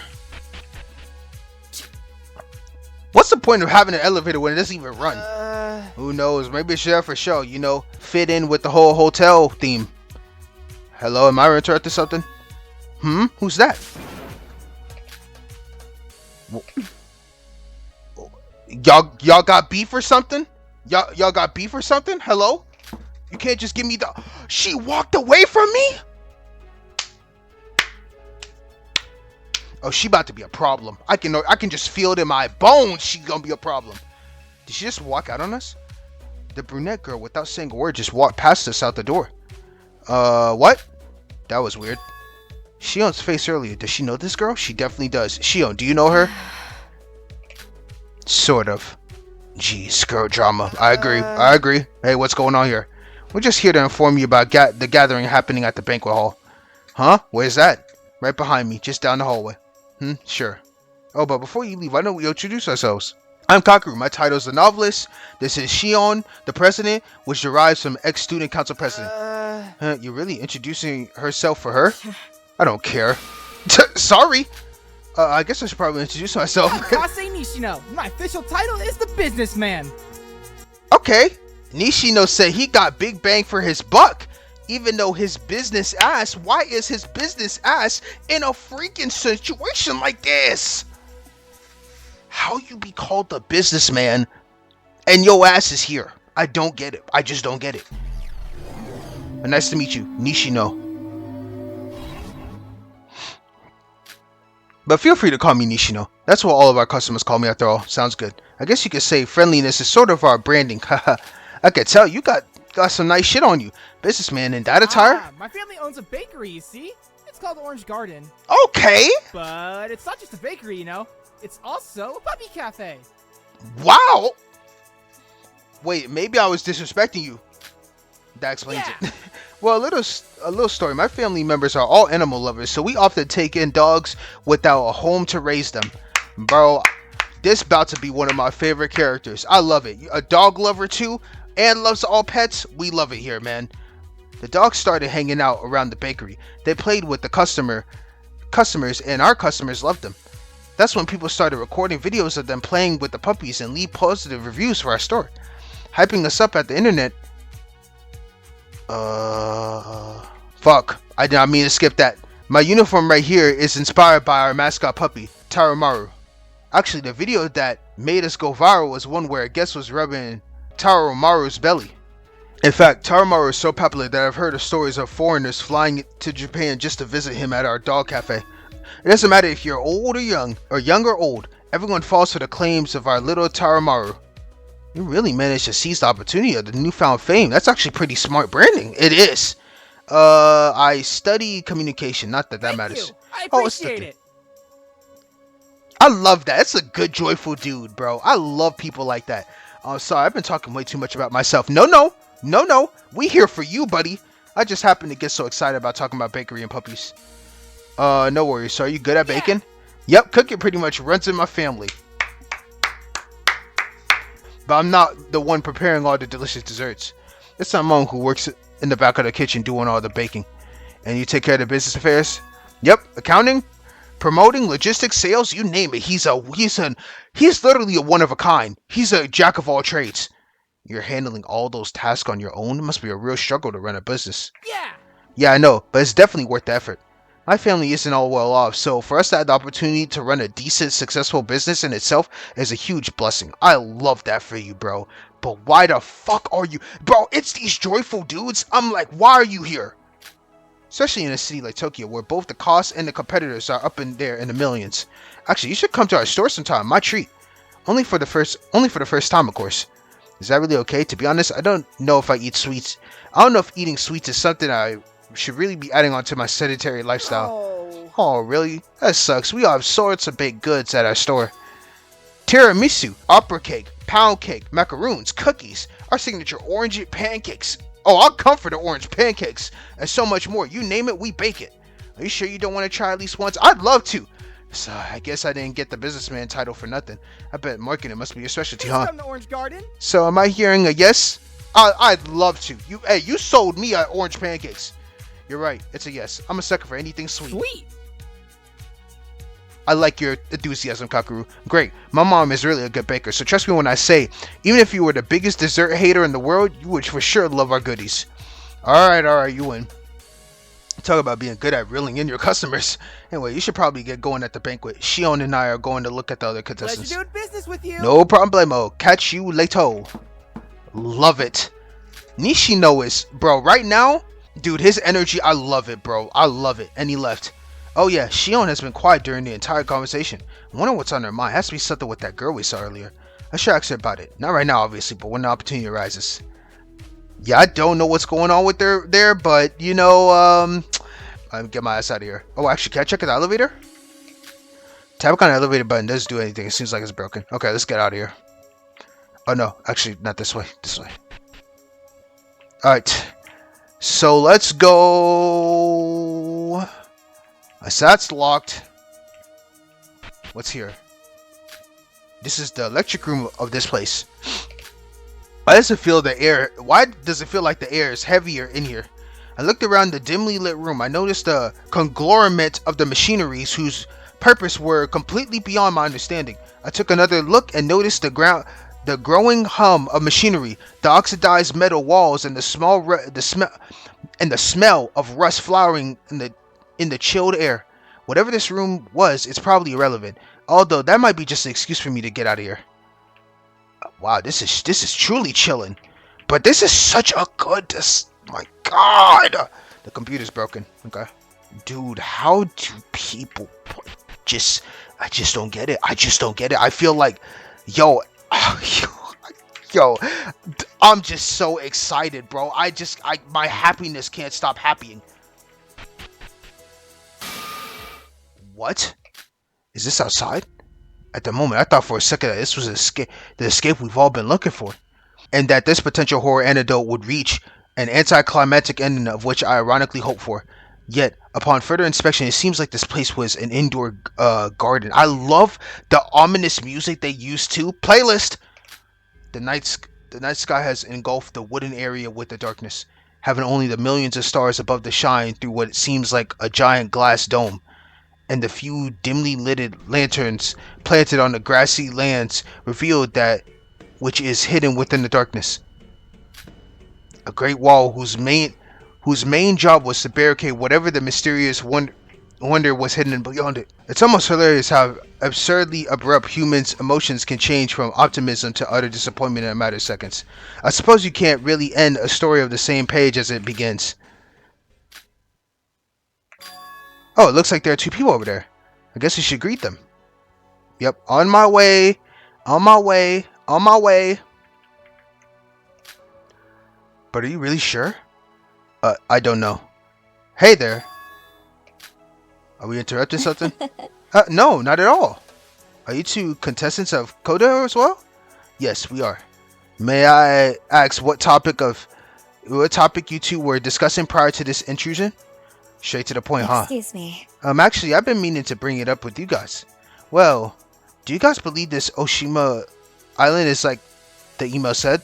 What's the point of having an elevator when it doesn't even run? Who knows? Maybe it's there for show, you know, fit in with the whole hotel theme. Hello, am I interrupting something? Who's that? Y'all got beef or something? Y'all got beef or something? Hello? You can't just give me the... She walked away from me? Oh, she about to be a problem. I can just feel it in my bones. She's gonna be a problem. Did she just walk out on us? The brunette girl, without saying a word, just walked past us out the door. What? That was weird. Shion's face earlier. Does she know this girl? She definitely does. Shion, do you know her? Sort of. Jeez, girl drama. I agree. Hey, what's going on here? We're just here to inform you about the gathering happening at the banquet hall. Huh? Where's that? Right behind me, just down the hallway. Sure. Oh, but before you leave, why don't we introduce ourselves? I'm Kakeru. My title is the novelist. This is Shion, the president, which derives from ex-student council president. You're really introducing herself for her? I don't care. Sorry. I guess I should probably introduce myself. Kase Nishino. My official title is the businessman. Okay. Nishino said he got big bang for his buck. Even though his business ass, why is his business ass in a freaking situation like this? How you be called the businessman and your ass is here? I don't get it. I just don't get it. But nice to meet you, Nishino. But feel free to call me Nishino. That's what all of our customers call me after all. Sounds good. I guess you could say friendliness is sort of our branding. Haha. I could tell you got some nice shit on you. Businessman in that attire? My family owns a bakery, you see? It's called Orange Garden. Okay. But it's not just a bakery, you know? It's also a puppy cafe. Wow. Wait, maybe I was disrespecting you. That explains it. Well, a little story. My family members are all animal lovers, so we often take in dogs without a home to raise them. Bro, this about to be one of my favorite characters. I love it. A dog lover too, and loves all pets. We love it here, man. The dogs started hanging out around the bakery. They played with the customers, and our customers loved them. That's when people started recording videos of them playing with the puppies and leave positive reviews for our store, hyping us up at the internet. Fuck. I did not mean to skip that. My uniform right here is inspired by our mascot puppy, Tarumaru. Actually, the video that made us go viral was one where a guest was rubbing Tarumaru's belly. In fact, Tarumaru is so popular that I've heard of stories of foreigners flying to Japan just to visit him at our dog cafe. It doesn't matter if you're old or young or old, everyone falls for the claims of our little Tarumaru. You really managed to seize the opportunity of the newfound fame. That's actually pretty smart branding. It is. I study communication. Not that matters. You. I appreciate it. I love that. It's a good, joyful dude, bro. I love people like that. Sorry, I've been talking way too much about myself. No. We here for you, buddy. I just happened to get so excited about talking about bakery and puppies. No worries. So are you good at bacon? Yep, cooking pretty much runs in my family. But I'm not the one preparing all the delicious desserts. It's my mom who works in the back of the kitchen doing all the baking. And you take care of the business affairs? Yep, accounting, promoting, logistics, sales, you name it. He's literally a one of a kind. He's a jack of all trades. You're handling all those tasks on your own? It must be a real struggle to run a business. Yeah, I know, but it's definitely worth the effort. My family isn't all well off, so for us to have the opportunity to run a decent, successful business in itself is a huge blessing. I love that for you, bro. But why the fuck are you... Bro, it's these joyful dudes. I'm like, why are you here? Especially in a city like Tokyo, where both the costs and the competitors are up in there in the millions. Actually, you should come to our store sometime. My treat. Only for the first time, of course. Is that really okay? To be honest, I don't know if I eat sweets. I don't know if eating sweets is something I should really be adding on to my sedentary lifestyle. Oh. Oh, really? That sucks. We have sorts of baked goods at our store. Tiramisu, opera cake, pound cake, macaroons, cookies, our signature orange pancakes. Oh, I'll come for the orange pancakes, and so much more. You name it, we bake it. Are you sure you don't want to try at least once? I'd love to. So I guess I didn't get the businessman title for nothing. I bet marketing must be your specialty, huh? Come to Orange Garden. So am I hearing a yes? I'd love to. You sold me orange pancakes. You're right. It's a yes. I'm a sucker for anything sweet. Sweet. I like your enthusiasm, Kakeru. Great. My mom is really a good baker, so trust me when I say, even if you were the biggest dessert hater in the world, you would for sure love our goodies. Alright, you win. Talk about being good at reeling in your customers. Anyway, you should probably get going at the banquet. Shion and I are going to look at the other contestants. Pleasure doing business with you. No problemo. Catch you later. Love it. Nishino is, bro, right now, dude, his energy, I love it, bro. I love it. And he left. Oh yeah, Shion has been quiet during the entire conversation. I wonder what's on her mind. It has to be something with that girl we saw earlier. I should ask her about it. Not right now, obviously, but when the opportunity arises. Yeah, I don't know what's going on with her there, but, you know, I'll get my ass out of here. Oh, actually, can I check the elevator? Tapping on the elevator button doesn't do anything. It seems like it's broken. Okay, let's get out of here. Oh, no. Actually, not this way. This way. Alright. So, let's go... So that's locked. What's here? This is the electric room of this place. Why does it feel the air? Why does it feel like the air is heavier in here? I looked around the dimly lit room. I noticed a conglomerate of the machineries whose purpose were completely beyond my understanding. I took another look and noticed the growing hum of machinery, the oxidized metal walls, and the smell of rust flowering in the chilled air. Whatever this room was, it's probably irrelevant. Although that might be just an excuse for me to get out of here. Wow, this is truly chilling. But this is such a good. My God, the computer's broken. Okay, dude, how do people just? I just don't get it. I just don't get it. I feel like, yo, I'm just so excited, bro. My happiness can't stop happying. What? Is this outside? At the moment, I thought for a second that this was the escape we've all been looking for. And that this potential horror antidote would reach an anticlimactic ending of which I ironically hoped for. Yet, upon further inspection, it seems like this place was an indoor garden. I love the ominous music they used to. Playlist! The night sky has engulfed the wooden area with the darkness, having only the millions of stars above to shine through what seems like a giant glass dome. And the few dimly lit lanterns planted on the grassy lands revealed that which is hidden within the darkness. A great wall whose main job was to barricade whatever the mysterious wonder was hidden beyond it. It's almost hilarious how absurdly abrupt humans' emotions can change from optimism to utter disappointment in a matter of seconds. I suppose you can't really end a story of the same page as it begins. Oh, it looks like there are two people over there. I guess we should greet them. Yep, on my way. On my way. On my way. But are you really sure? I don't know. Hey there. Are we interrupting something? No, not at all. Are you two contestants of Coda as well? Yes, we are. May I ask what topic you two were discussing prior to this intrusion? Straight to the point, huh? Excuse me. Actually, I've been meaning to bring it up with you guys. Well, do you guys believe this Oshima Island is like the email said?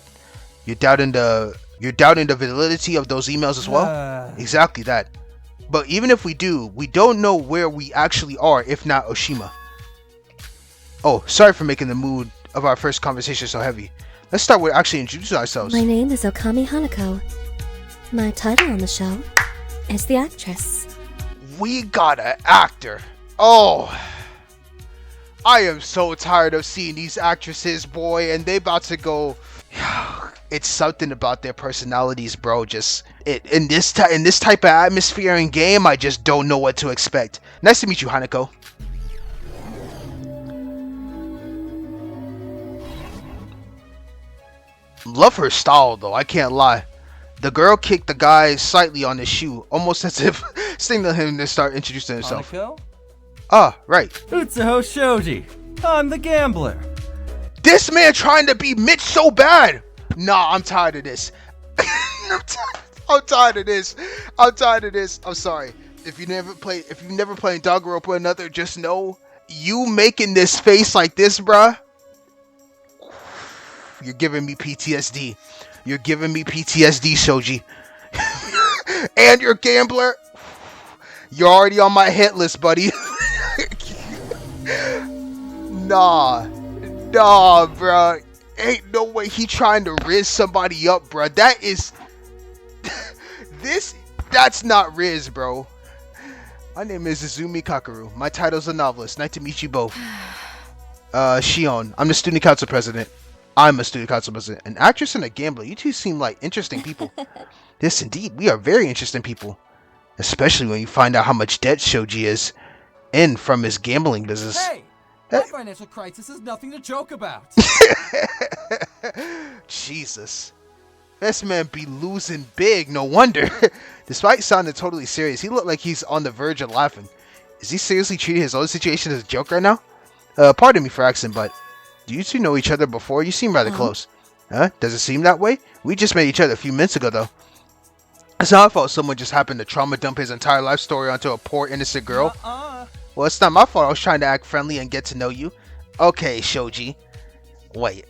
You're doubting the validity of those emails as well? Exactly that. But even if we do, we don't know where we actually are if not Oshima. Oh, sorry for making the mood of our first conversation so heavy. Let's start with actually introducing ourselves. My name is Okami Hanako. My title on the show is the actress. We got an actor. Oh, I am so tired of seeing these actresses, boy, and they about to go. It's something about their personalities, bro. Just in this type of atmosphere and game, I just don't know what to expect. Nice to meet you, Hanako. Love her style, though. I can't lie. The girl kicked the guy slightly on his shoe, almost as if signaling him to start introducing himself. Hanako? Ah, right. Utsuho Shoji. I'm the gambler. This man trying to be Mitch so bad. Nah, I'm tired of this. I'm tired of this. I'm sorry. If you never played danganronpa or another, just know you making this face like this, bruh. You're giving me PTSD. You're giving me PTSD, Shoji. And you're a gambler. You're already on my hit list, buddy. Nah, bruh. Ain't no way he trying to riz somebody up, bruh. That is... That's not riz, bro. My name is Izumi Kakeru. My title's a novelist. Nice to meet you both. Shion. I'm the student council president. I'm a student council president. An actress and a gambler. You two seem like interesting people. Yes, indeed. We are very interesting people. Especially when you find out how much debt Shoji is in from his gambling business. Hey! That financial crisis is nothing to joke about. Jesus. This man be losing big, no wonder. Despite sounding totally serious, he looked like he's on the verge of laughing. Is he seriously treating his own situation as a joke right now? Pardon me for asking, but do you two know each other before? You seem rather close. Huh? Does it seem that way? We just met each other a few minutes ago, though. It's not my fault someone just happened to trauma dump his entire life story onto a poor innocent girl. Well, it's not my fault I was trying to act friendly and get to know you. Okay, Shoji. Wait.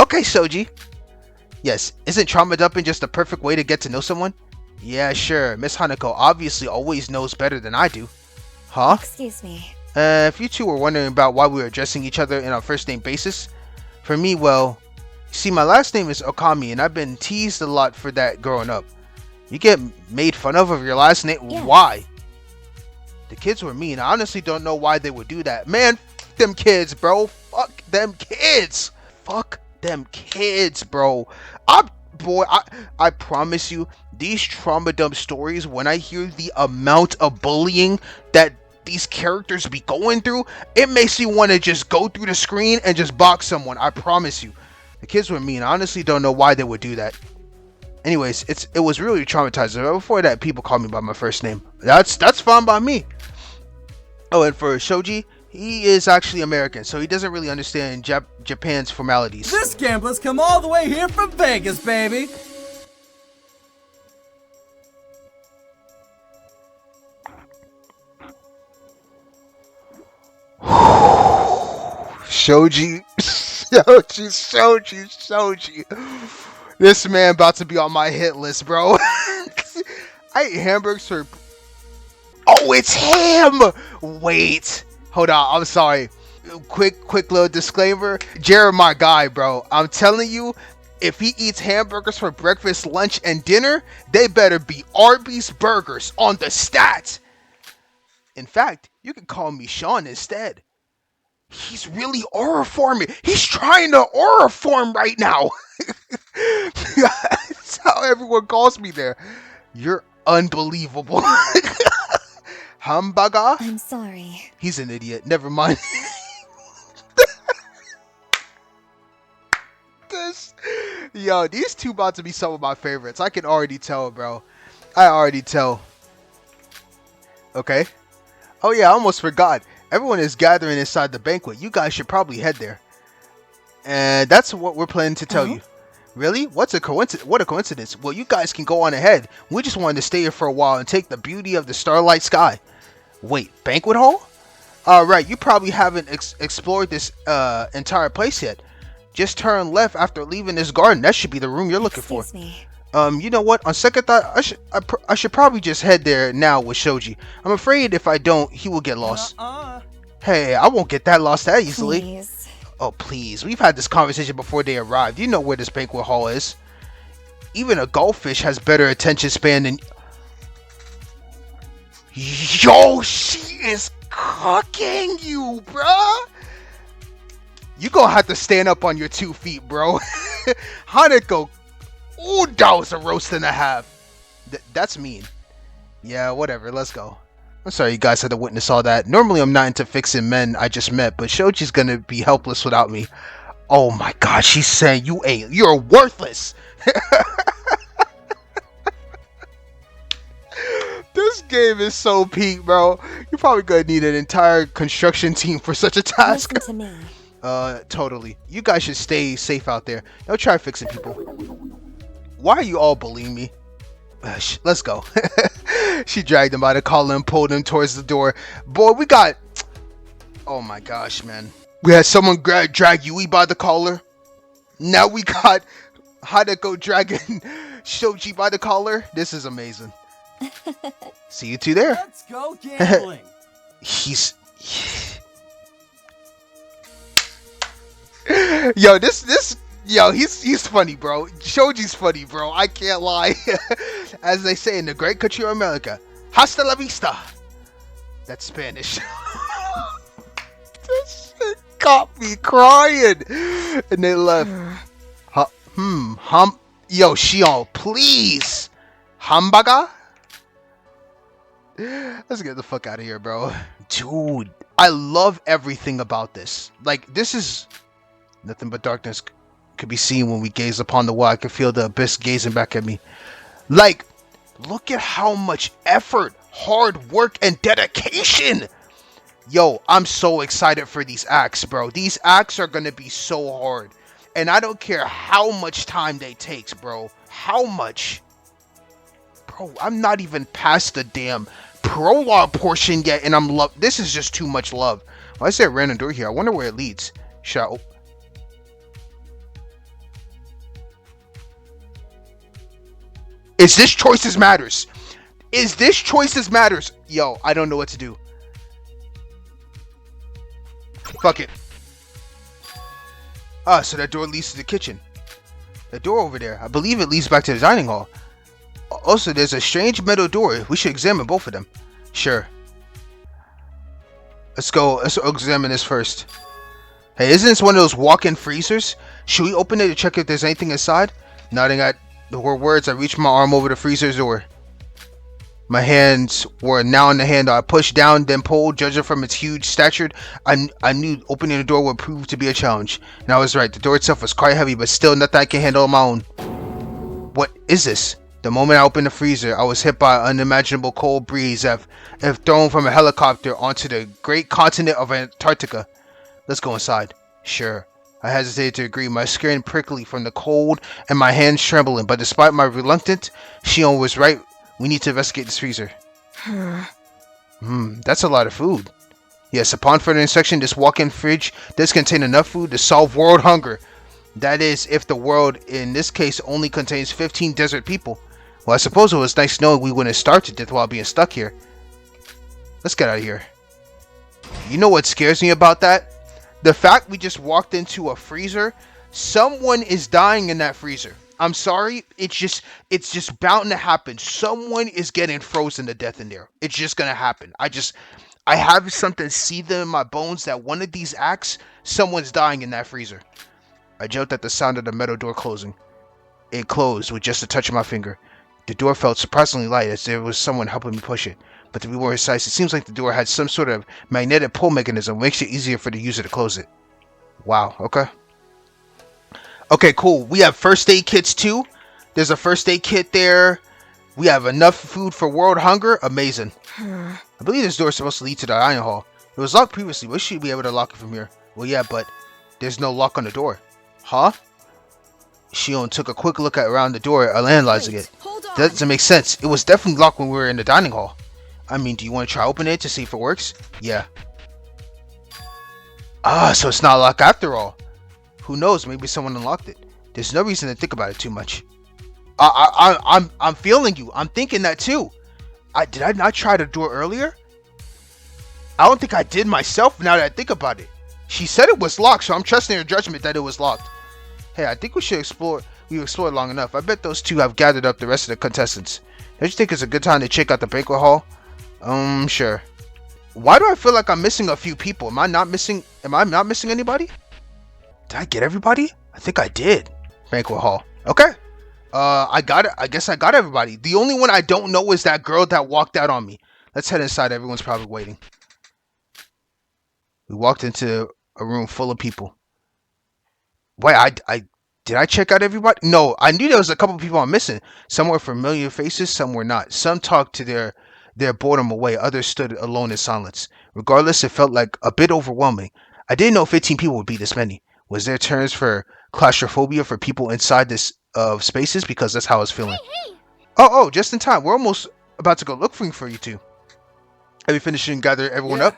Okay, Shoji. Yes, isn't trauma dumping just the perfect way to get to know someone? Yeah, sure. Miss Hanako obviously always knows better than I do. Huh? Excuse me. If you two were wondering about why we were addressing each other in our first name basis, for me, well, see, my last name is Okami, and I've been teased a lot for that growing up. You get made fun of your last name? Yes. Why? The kids were mean. I honestly don't know why they would do that. Man, fuck them kids, bro. Fuck them kids. Fuck them kids, bro. I promise you, these trauma dump stories, when I hear the amount of bullying that these characters be going through, it makes me want to just go through the screen and just box someone. I promise you. The kids were mean. I honestly don't know why they would do that. Anyways, it was really traumatizing. Before that, people called me by my first name. That's fine by me. Oh, and for Shoji, he is actually American, so he doesn't really understand Japan's formalities. This gambler's come all the way here from Vegas, baby. Shoji. This man about to be on my hit list, bro. I ate hamburgers for... Oh, it's him! Wait. Hold on, I'm sorry. Quick little disclaimer. Jared, my guy, bro. I'm telling you, if he eats hamburgers for breakfast, lunch, and dinner, they better be Arby's burgers on the stat. In fact, you can call me Sean instead. He's really aura forming. He's trying to aura form right now. That's how everyone calls me there. You're unbelievable. Hamburger? I'm sorry. He's an idiot. Never mind. Yo, these two about to be some of my favorites. I can already tell, bro. I already tell. Okay. Oh yeah, I almost forgot. Everyone is gathering inside the banquet. You guys should probably head there. And that's what we're planning to tell you. Really? What a coincidence. Well, you guys can go on ahead. We just wanted to stay here for a while and take the beauty of the starlight sky. Wait, banquet hall? Alright, you probably haven't explored this entire place yet. Just turn left after leaving this garden. That should be the room you're looking for. Excuse me. You know what? On second thought, I should probably just head there now with Shoji. I'm afraid if I don't, he will get lost. Hey, I won't get that lost that easily. Please. Oh, please. We've had this conversation before they arrived. You know where this banquet hall is. Even a goldfish has better attention span than... Yo, she is cooking you, bruh. You gonna have to stand up on your 2 feet, bro. Hanako. Ooh, that was a roast and a half. That's mean. Yeah, whatever. Let's go. I'm sorry you guys had to witness all that. Normally I'm not into fixing men I just met, but Shoji's gonna be helpless without me. Oh my god, she's saying you're worthless. This game is so peak, bro. You're probably gonna need an entire construction team for such a task. Listen to me. Totally. You guys should stay safe out there. Don't try fixing people. Why are you all bullying me? Let's go. She dragged him by the collar and pulled him towards the door. Boy, we got... Oh my gosh, man. We had someone drag Yui by the collar. Now we got Hanako dragging Shoji by the collar. This is amazing. See you two there. Let's go gambling. He's... Yo, he's funny, bro. Shoji's funny, bro. I can't lie. As they say in the great country of America, hasta la vista. That's Spanish. This shit got me crying. And they left. Yo, Shion, please. Hamburger? Let's get the fuck out of here, bro. Dude, I love everything about this. Like, this is... Nothing but darkness could be seen when we gaze upon the wall. I could feel the abyss gazing back at me. Like, look at how much effort, hard work, and dedication. Yo, I'm so excited for these acts, bro. These acts are gonna be so hard. And I don't care how much time they take, bro. How much? Bro, I'm not even past the damn prologue portion yet, and I'm love. This is just too much love. Why is there a random door here? I wonder where it leads. Should I open? Is this choices matters? Is this choices matters? Yo, I don't know what to do. Fuck it. Ah, so that door leads to the kitchen. The door over there, I believe it leads back to the dining hall. Also, there's a strange metal door. We should examine both of them. Sure. Let's examine this first. Hey, isn't this one of those walk-in freezers? Should we open it to check if there's anything inside? Nodding at the words, I reached my arm over the freezer's door. My hands were now on the handle. I pushed down, then pulled. Judging from its huge stature, I knew opening the door would prove to be a challenge. And I was right. The door itself was quite heavy, but still nothing I can handle on my own. What is this? The moment I opened the freezer, I was hit by an unimaginable cold breeze as if thrown from a helicopter onto the great continent of Antarctica. Let's go inside. Sure. I hesitated to agree, my skin prickly from the cold and my hands trembling, but despite my reluctance, Shion was right. We need to investigate this freezer. That's a lot of food. Yes, upon further inspection, this walk-in fridge does contain enough food to solve world hunger. That is, if the world, in this case, only contains 15 desert people. Well, I suppose it was nice knowing we wouldn't starve to death while being stuck here. Let's get out of here. You know what scares me about that? The fact we just walked into a freezer, someone is dying in that freezer. I'm sorry, it's just bound to happen. Someone is getting frozen to death in there. It's just gonna happen. I have something seething in my bones that one of these acts, someone's dying in that freezer. I jumped at the sound of the metal door closing. It closed with just a touch of my finger. The door felt surprisingly light, as there was someone helping me push it. But to be more precise, it seems like the door had some sort of magnetic pull mechanism, which makes it easier for the user to close it. Wow, okay. Okay, cool. We have first aid kits too. There's a first aid kit there. We have enough food for world hunger. Amazing. I believe this door is supposed to lead to the dining hall. It was locked previously. We should be able to lock it from here. Well, yeah, but there's no lock on the door. Huh? Shion took a quick look around the door, analyzing it. That doesn't make sense. It was definitely locked when we were in the dining hall. I mean, do you want to try opening it to see if it works? Yeah. Ah, so it's not locked after all. Who knows? Maybe someone unlocked it. There's no reason to think about it too much. I'm feeling you. I'm thinking that too. Did I not try the door earlier? I don't think I did myself. Now that I think about it, she said it was locked, so I'm trusting her judgment that it was locked. Hey, I think we should explore. We've explored long enough. I bet those two have gathered up the rest of the contestants. Don't you think it's a good time to check out the banquet hall? Sure. Why do I feel like I'm missing a few people? Am I not missing anybody? Did I get everybody? I think I did. Banquet hall. Okay. I got it. I guess I got everybody. The only one I don't know is that girl that walked out on me. Let's head inside. Everyone's probably waiting. We walked into a room full of people. Wait, Did I check out everybody? No, I knew there was a couple people I'm missing. Some were familiar faces, some were not. Some talked to their boredom away, others stood alone in silence. Regardless, it felt like a bit overwhelming. I didn't know 15 people would be this many. Was there terms for claustrophobia for people inside this spaces? Because that's how I was feeling. Hey! Oh, just in time. We're almost about to go looking for you two. Have you finished and gathered everyone Yeah. up?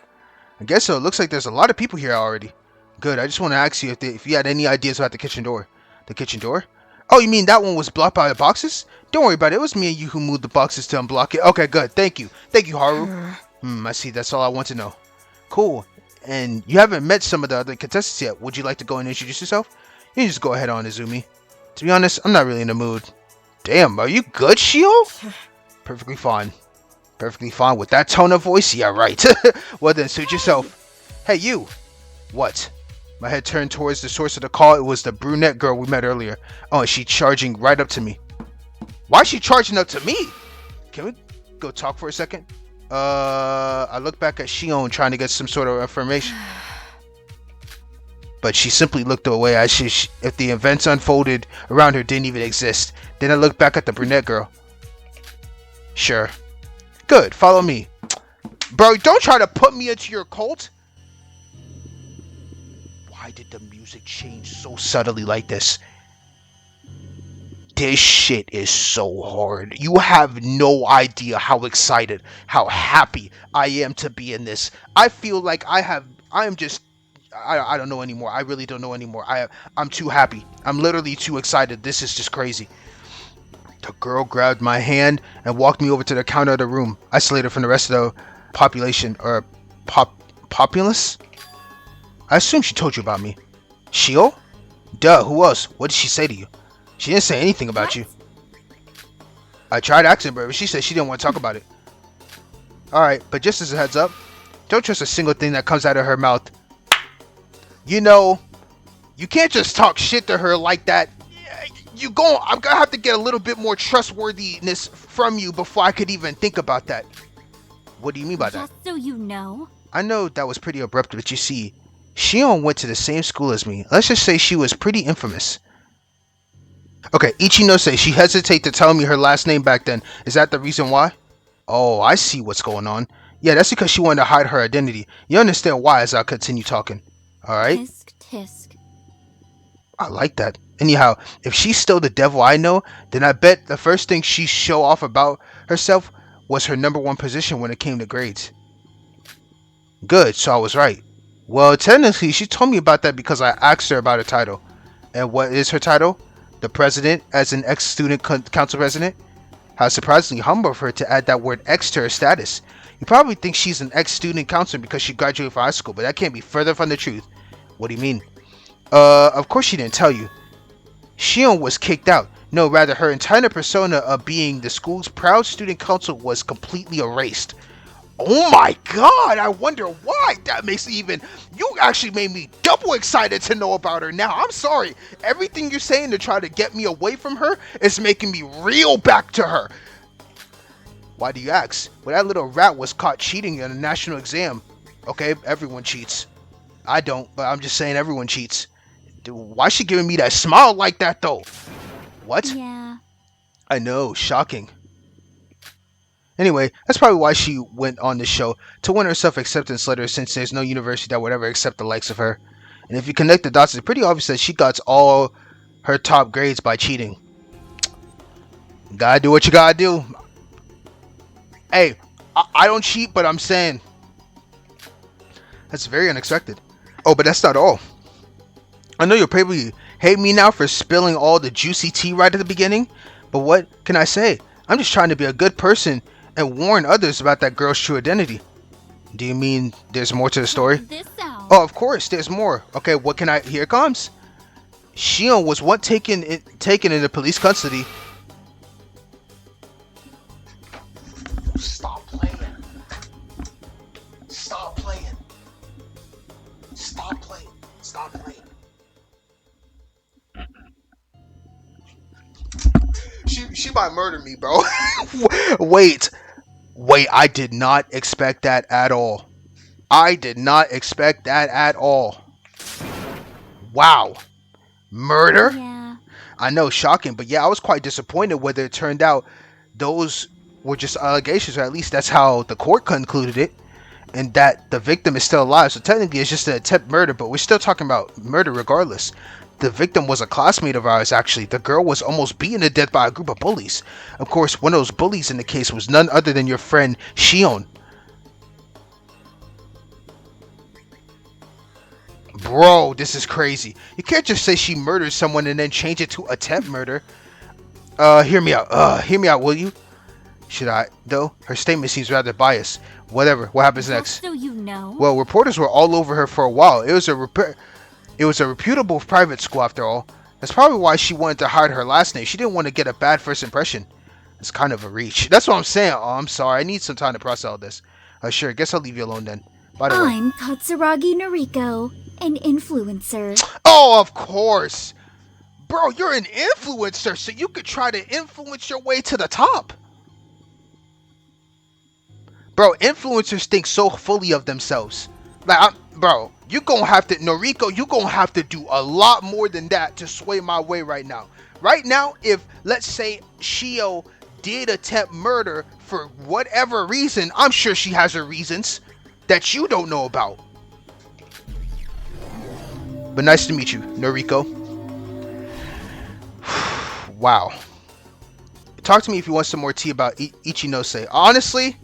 I guess so. It looks like there's a lot of people here already. Good. I just want to ask you if you had any ideas about the kitchen door. The kitchen door? Oh, you mean that one was blocked by the boxes? Don't worry about it. It was me and you who moved the boxes to unblock it. Okay, good. Thank you. Thank you, Haru. I see. That's all I want to know. Cool. And you haven't met some of the other contestants yet. Would you like to go and introduce yourself? You can just go ahead on, Izumi. To be honest, I'm not really in the mood. Damn, are you good, Shio? Perfectly fine. Perfectly fine with that tone of voice? Yeah, right. Well then, suit yourself. Hey, you. What? My head turned towards the source of the call. It was the brunette girl we met earlier. Oh, and she's charging right up to me. Why is she charging up to me? Can we go talk for a second? I look back at Shion trying to get some sort of information. But she simply looked away as if the events unfolded around her didn't even exist. Then I looked back at the brunette girl. Sure. Good, follow me. Bro, don't try to put me into your cult. Why did the music change so subtly like this? This shit is so hard. You have no idea how excited, how happy I am to be in this. I feel like I don't know anymore. I really don't know anymore. I'm too happy. I'm literally too excited. This is just crazy. The girl grabbed my hand and walked me over to the counter of the room, isolated from the rest of the population, or populace? I assume she told you about me. Shio? Duh, who else? What did she say to you? She didn't say anything about you. I tried asking her, but she said she didn't want to talk about it. Alright, but just as a heads up, don't trust a single thing that comes out of her mouth. You know, you can't just talk shit to her like that. I'm gonna have to get a little bit more trustworthiness from you before I could even think about that. What do you mean by that? Just so you know. I know that was pretty abrupt, but you see, Shion went to the same school as me. Let's just say she was pretty infamous. Okay, Ichino says she hesitated to tell me her last name back then. Is that the reason why? Oh, I see what's going on. Yeah, that's because she wanted to hide her identity. You understand why as I continue talking. Alright? Tisk tisk. I like that. Anyhow, if she's still the devil I know, then I bet the first thing she show off about herself was her #1 position when it came to grades. Good, so I was right. Well, technically, she told me about that because I asked her about her title. And what is her title? The president, as an ex-student council president? How surprisingly humble of her to add that word ex to her status. You probably think she's an ex-student counselor because she graduated from high school, but that can't be further from the truth. What do you mean? Of course she didn't tell you. Shion was kicked out. No, rather, her entire persona of being the school's proud student council was completely erased. Oh my god, I wonder why. That makes even... You actually made me double excited to know about her now. I'm sorry. Everything you're saying to try to get me away from her is making me reel back to her. Why do you ask? Well, that little rat was caught cheating in a national exam. Okay, everyone cheats. I don't, but I'm just saying everyone cheats. Dude, why is she giving me that smile like that, though? What? Yeah. I know, shocking. Anyway, that's probably why she went on the show, to win herself acceptance letter, since there's no university that would ever accept the likes of her. And if you connect the dots, it's pretty obvious that she got all her top grades by cheating. Gotta do what you gotta do. Hey, I don't cheat, but I'm saying that's very unexpected. Oh, but that's not all. I know you'll probably hate me now for spilling all the juicy tea right at the beginning, but what can I say? I'm just trying to be a good person and warn others about that girl's true identity. Do you mean there's more to the story? This sounds... Oh, of course, there's more. Okay, what can I... Here it comes. Shion was once taken into police custody. Stop playing. Stop playing. Stop playing. Stop playing. She might murder me, bro. Wait, I did not expect that at all. I did not expect that at all. Wow. Murder? Yeah. I know, shocking, but yeah, I was quite disappointed whether it turned out those were just allegations, or at least that's how the court concluded it, and that the victim is still alive. So technically it's just an attempt murder, but we're still talking about murder regardless. The victim was a classmate of ours, actually. The girl was almost beaten to death by a group of bullies. Of course, one of those bullies in the case was none other than your friend Shion. Bro, this is crazy. You can't just say she murdered someone and then change it to attempt murder. Hear me out. Hear me out, will you? Should I, though? Her statement seems rather biased. Whatever. What happens next? So you know. Well, reporters were all over her for a while. It was a reputable private school, after all. That's probably why she wanted to hide her last name. She didn't want to get a bad first impression. It's kind of a reach. That's what I'm saying. Oh, I'm sorry. I need some time to process all this. Sure. Guess I'll leave you alone then. By the way. I'm Katsuragi Noriko, an influencer. Oh, of course. Bro, you're an influencer, so you could try to influence your way to the top. Bro, influencers think so fully of themselves. Like, bro, you gonna have to, Noriko, you gonna have to do a lot more than that to sway my way right now. Right now, if, let's say, Shio did attempt murder for whatever reason, I'm sure she has her reasons that you don't know about. But nice to meet you, Noriko. Wow. Talk to me if you want some more tea about Ichinose. Honestly,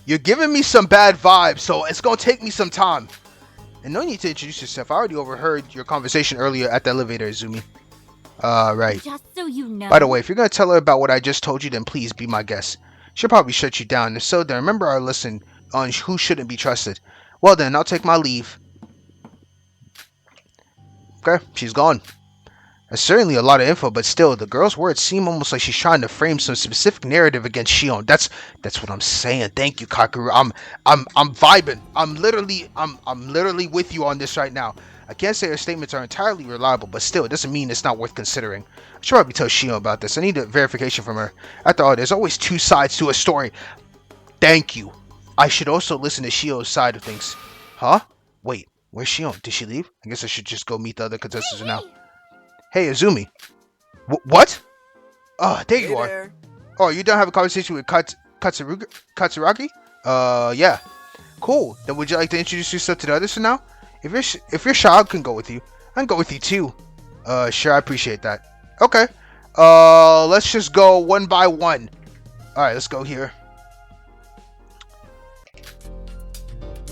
you're giving me some bad vibes, so it's gonna take me some time. And no need to introduce yourself. I already overheard your conversation earlier at the elevator, Izumi. Right. Just so you know. By the way, if you're gonna tell her about what I just told you, then please be my guest. She'll probably shut you down. If so, then remember our lesson on who shouldn't be trusted. Well then, I'll take my leave. Okay, she's gone. That's certainly a lot of info, but still, the girl's words seem almost like she's trying to frame some specific narrative against Shion. That's what I'm saying. Thank you, Kakeru. I'm vibing. I'm literally with you on this right now. I can't say her statements are entirely reliable, but still, it doesn't mean it's not worth considering. I should probably tell Shion about this. I need a verification from her. After all, there's always two sides to a story. Thank you. I should also listen to Shio's side of things. Huh? Wait, where's Shion? Did she leave? I guess I should just go meet the other contestants now. Hey, Izumi. What? Oh, there you are. There. Oh, you don't have a conversation with Katsuragi? Yeah. Cool. Then would you like to introduce yourself to the others for now? If you're shy, I can go with you. I can go with you too. Sure, I appreciate that. Okay. Let's just go one by one. Alright, let's go here.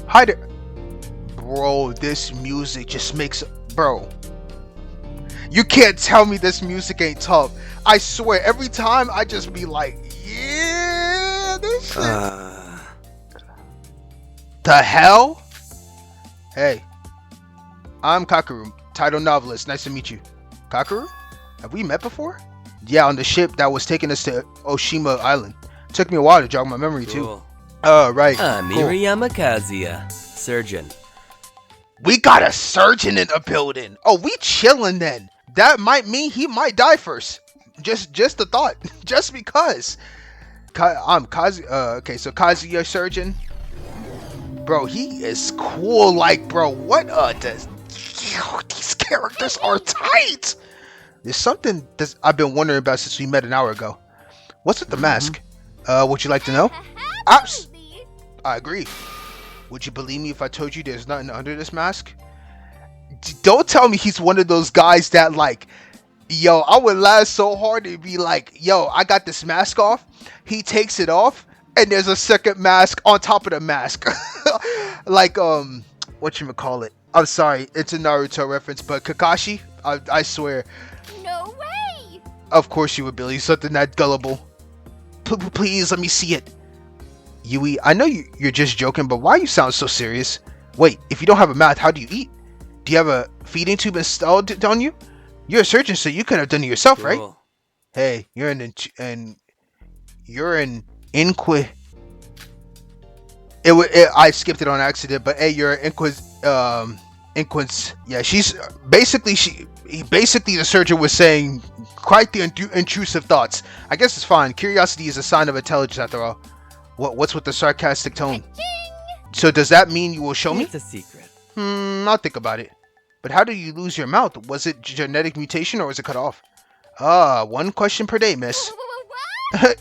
Hi there. Bro, this music just makes... Bro. You can't tell me this music ain't tough. I swear, every time I just be like, yeah, this shit. The hell? Hey, I'm Kakeru, title novelist. Nice to meet you. Kakeru? Have we met before? Yeah, on the ship that was taking us to Oshima Island. Took me a while to jog my memory too. Right. I'm cool. Iriyama Kazuya, surgeon. We got a surgeon in the building. Oh, we chilling then. That might mean he might die first. Just a thought. Just because. I'm Kazuya. Okay, so Kazuya surgeon. Bro, he is cool. Like, bro, what these characters are tight. There's something I've been wondering about since we met an hour ago. What's with the mask? Would you like to know? Absolutely. I agree. Would you believe me if I told you there's nothing under this mask? Don't tell me he's one of those guys that like, yo, I would laugh so hard to be like, yo, I got this mask off. He takes it off, and there's a second mask on top of the mask. Like, whatchamacallit? I'm sorry, it's a Naruto reference, but Kakashi, I swear. No way! Of course you would, Billy. Something that gullible. Please, let me see it. Yui, I know you're just joking, but why you sound so serious? Wait, if you don't have a mouth, how do you eat? Do you have a feeding tube installed on you? You're a surgeon, so you could have done it yourself, right? Hey, you're an I skipped it on accident, but hey, you're an yeah, she's basically the surgeon was saying quite the intrusive thoughts. I guess it's fine. Curiosity is a sign of intelligence, after all. What's with the sarcastic tone? So does that mean you will show me? It's a secret. I'll think about it. But how did you lose your mouth? Was it genetic mutation or was it cut off? One question per day, miss.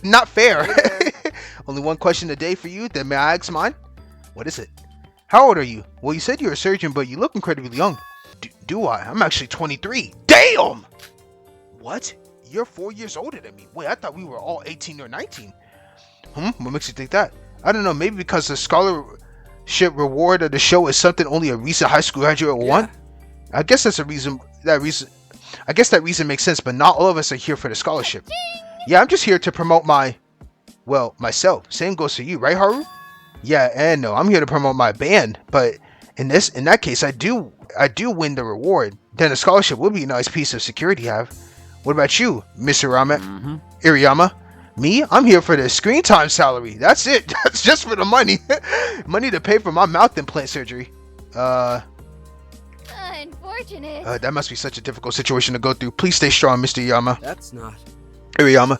Not fair. Only one question a day for you, then may I ask mine? What is it? How old are you? Well, you said you're a surgeon, but you look incredibly young. Do I? I'm actually 23. Damn! What? You're 4 years older than me. Wait, I thought we were all 18 or 19. What makes you think that? I don't know, maybe because the scholarship reward of the show is something only a recent high school graduate will want? I guess that's a reason. I guess that reason makes sense, but not all of us are here for the scholarship. Yeah, I'm just here to promote myself. Same goes to you, right, Haru? Yeah, and no, I'm here to promote my band, but in that case, I do win the reward. Then the scholarship would be a nice piece of security to have. What about you, Mr. Iriyama? Me? I'm here for the screen time salary. That's it. That's just for the money. Money to pay for my mouth implant surgery. Unfortunate. That must be such a difficult situation to go through. Please stay strong, Mr. Yama. That's not. Iriyama.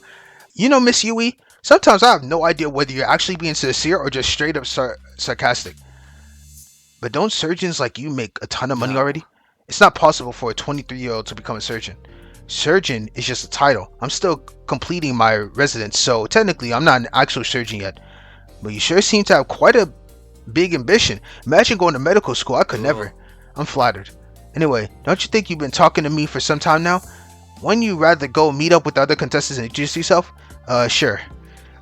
You know, Miss Yui, sometimes I have no idea whether you're actually being sincere or just straight up sarcastic. But don't surgeons like you make a ton of money already? It's not possible for a 23-year-old to become a surgeon. Surgeon is just a title. I'm still completing my residence, so technically I'm not an actual surgeon yet. But you sure seem to have quite a big ambition. Imagine going to medical school. I could never. I'm flattered. Anyway, don't you think you've been talking to me for some time now? Wouldn't you rather go meet up with the other contestants and introduce yourself? Sure.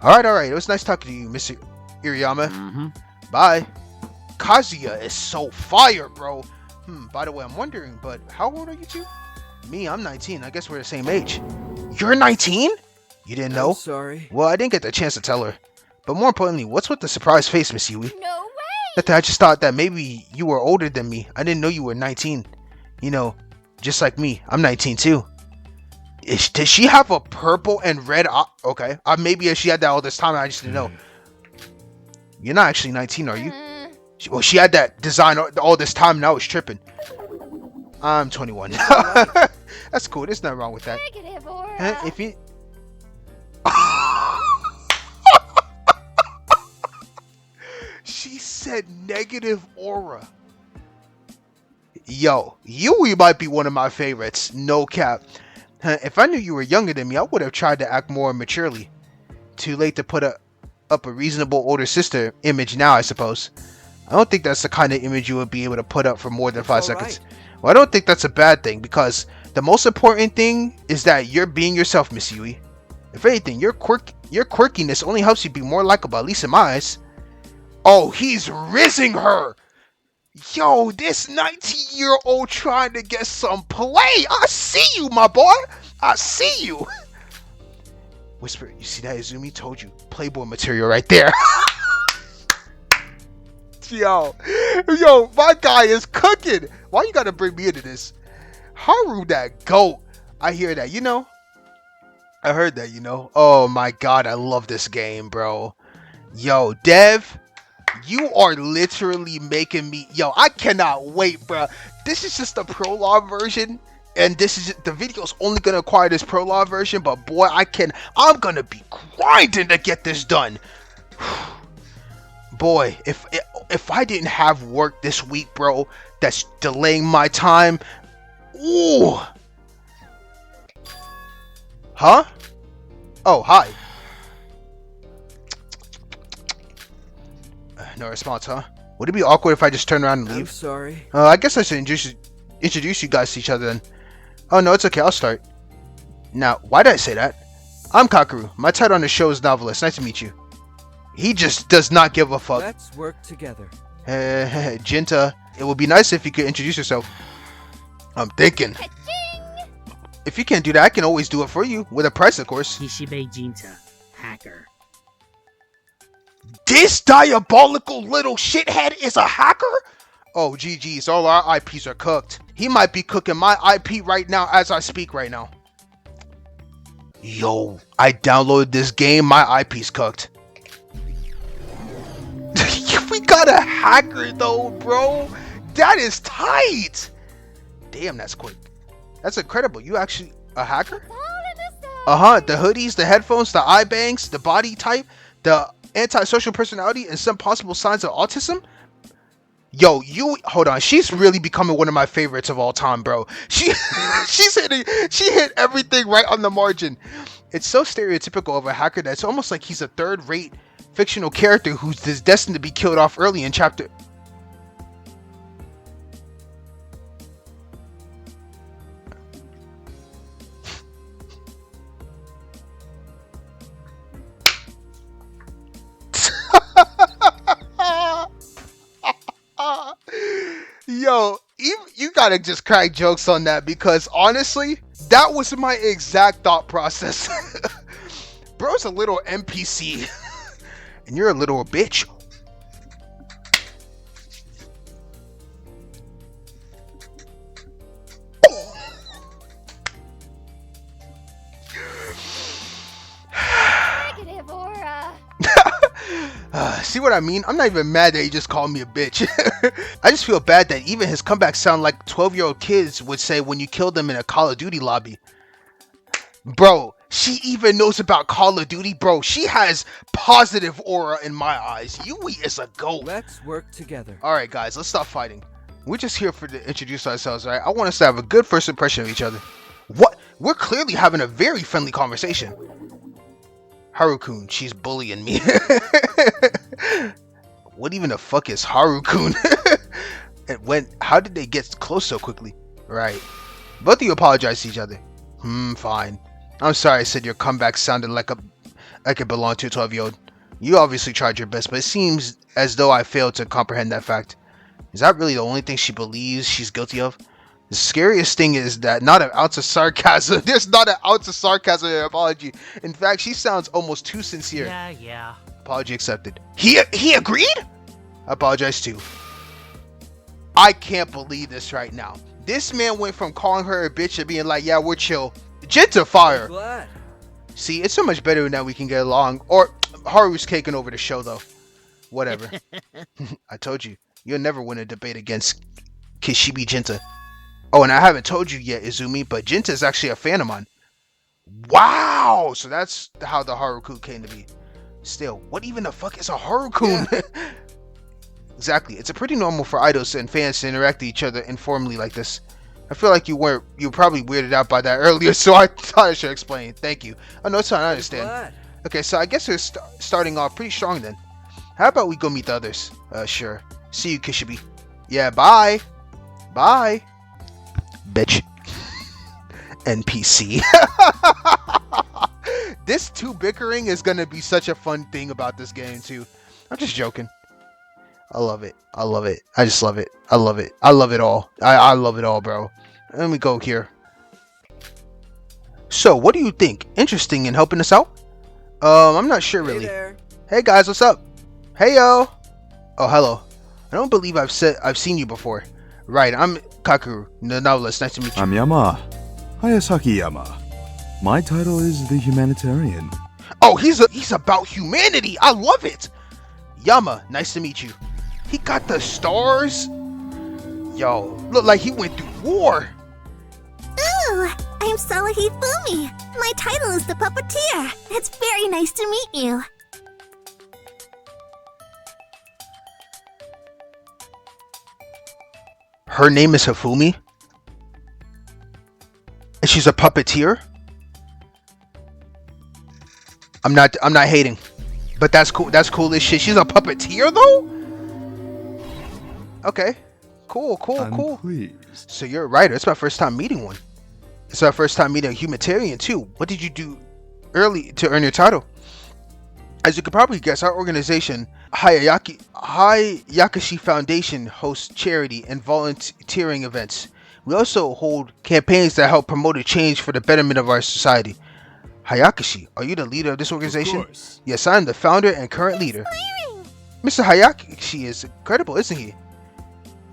Alright. It was nice talking to you, Mr. Iriyama. Bye. Kazuya is so fire, bro. By the way, I'm wondering, but how old are you two? Me, I'm 19. I guess we're the same age. You're 19? You didn't know? I'm sorry. Well, I didn't get the chance to tell her. But more importantly, what's with the surprise face, Miss Yui? No way! Nothing, I just thought that maybe you were older than me. I didn't know you were 19. You know, just like me. I'm 19 too. Does she have a purple and red eye? Okay. Maybe she had that all this time and I just didn't know. You're not actually 19, are you? Well, she had that design all this time and I was tripping. I'm 21. That's cool. There's nothing wrong with that. Negative aura. If you... She said negative aura. Yo, Yui might be one of my favorites. No cap. If I knew you were younger than me, I would have tried to act more maturely. Too late to put up a reasonable older sister image now, I suppose. I don't think that's the kind of image you would be able to put up for more than 5 seconds. Well, I don't think that's a bad thing, because the most important thing is that you're being yourself, Miss Yui. If anything, your quirkiness only helps you be more likable, at least in my eyes. Oh, he's rizzing her! Yo, this 19-year-old trying to get some play! I see you, my boy! I see you! Whisper, you see that, Izumi? Told you. Playboy material right there. Yo, my guy is cooking. Why you gotta bring me into this? Haru, that goat. I hear that, you know. I heard that, you know. Oh my god, I love this game, bro. Yo, Dev, you are literally making me. Yo, I cannot wait, bro. This is just the prologue version, and this is the video's only gonna acquire this prologue version. But boy, I'm gonna be grinding to get this done. Boy, if I didn't have work this week, bro, that's delaying my time. Ooh. Huh? Oh, hi. No response, huh? Would it be awkward if I just turn around and leave? I'm sorry. I guess I should introduce you guys to each other then. Oh no, it's okay, I'll start. Now, why did I say that? I'm Kakeru. My title on the show is novelist. Nice to meet you. He just does not give a fuck. Let's work together. Jinta, it would be nice if you could introduce yourself. I'm thinking. Ka-ching! If you can't do that, I can always do it for you. With a price, of course. Kishibe Jinta, hacker. This diabolical little shithead is a hacker? Oh, GG's. All our IPs are cooked. He might be cooking my IP right now as I speak right now. Yo, I downloaded this game. My IP's cooked. We got a hacker though, bro. That is tight. Damn, that's quick. That's incredible. You actually a hacker? The hoodies, the headphones, the eye bangs, the body type, the antisocial personality, and some possible signs of autism. Yo, you hold on. She's really becoming one of my favorites of all time, bro. She hit everything right on the margin. It's so stereotypical of a hacker that it's almost like he's a third-rate fictional character who's destined to be killed off early in chapter. Yo, you gotta just crack jokes on that because honestly, that was my exact thought process. Bro's a little NPC, and you're a little bitch. Negative aura. See what I mean? I'm not even mad that he just called me a bitch. I just feel bad that even his comebacks sound like 12-year-old kids would say when you kill them in a Call of Duty lobby. Bro, she even knows about Call of Duty. Bro, she has positive aura in my eyes. Yui is a goat. Let's work together. Alright guys, let's stop fighting. We're just here to introduce ourselves, right? I want us to have a good first impression of each other. What? We're clearly having a very friendly conversation. Haru-kun, she's bullying me. What even the fuck is Haru-kun? And how did they get close so quickly? Right. Both of you apologize to each other. Fine. I'm sorry I said your comeback sounded like it belonged to a 12-year-old. You obviously tried your best, but it seems as though I failed to comprehend that fact. Is that really the only thing she believes she's guilty of? The scariest thing is that not an ounce of sarcasm. There's not an ounce of sarcasm in her apology. In fact, she sounds almost too sincere. Yeah. Apology accepted. He agreed? I apologize too. I can't believe this right now. This man went from calling her a bitch to being like, yeah, we're chill. Gentle fire. Glad. See, it's so much better now we can get along. Or Haru's taking over the show though. Whatever. I told you, you'll never win a debate against Kishibe Jinta. Oh, and I haven't told you yet, Izumi, but Jinta is actually a fan of mine. Wow! So that's how the Haru-kun came to be. Still, what even the fuck is a Haru-kun? Yeah. Exactly. It's pretty normal for idols and fans to interact with each other informally like this. I feel like you were probably weirded out by that earlier, so I thought I should explain. Thank you. Oh, no, it's fine. I understand. Okay, so I guess we're starting off pretty strong then. How about we go meet the others? Sure. See you, Kishibe. Yeah, bye. Bye. Bitch. NPC. This two bickering is gonna be such a fun thing about this game too. I'm just joking. I love it. I love it. I just love it. I love it. I love it all. I love it all, bro. Let me go here. So, what do you think? Interesting in helping us out? I'm not sure really. Hey guys, what's up? Hey yo. Oh, hello. I don't believe I've seen you before. Right, I'm Kakeru, the novelist. Nice to meet you. I'm Yama. Hayasaki Yama. My title is the humanitarian. Oh, he's about humanity. I love it. Yama, nice to meet you. He got the stars. Yo, look like he went through war. Ooh, I'm Sawa Hifumi. My title is the puppeteer. It's very nice to meet you. Her name is Hifumi? And she's a puppeteer? I'm not hating. But that's cool. That's cool as shit. She's a puppeteer though? Okay. Cool. Pleased. So you're a writer. It's my first time meeting one. It's my first time meeting a humanitarian too. What did you do early to earn your title? As you could probably guess, our organization, Hayakashi Foundation, hosts charity and volunteering events. We also hold campaigns that help promote a change for the betterment of our society. Hayakashi, are you the leader of this organization? Of course. Yes, I am the founder and current leader. Mr. Hayakashi is incredible, isn't he?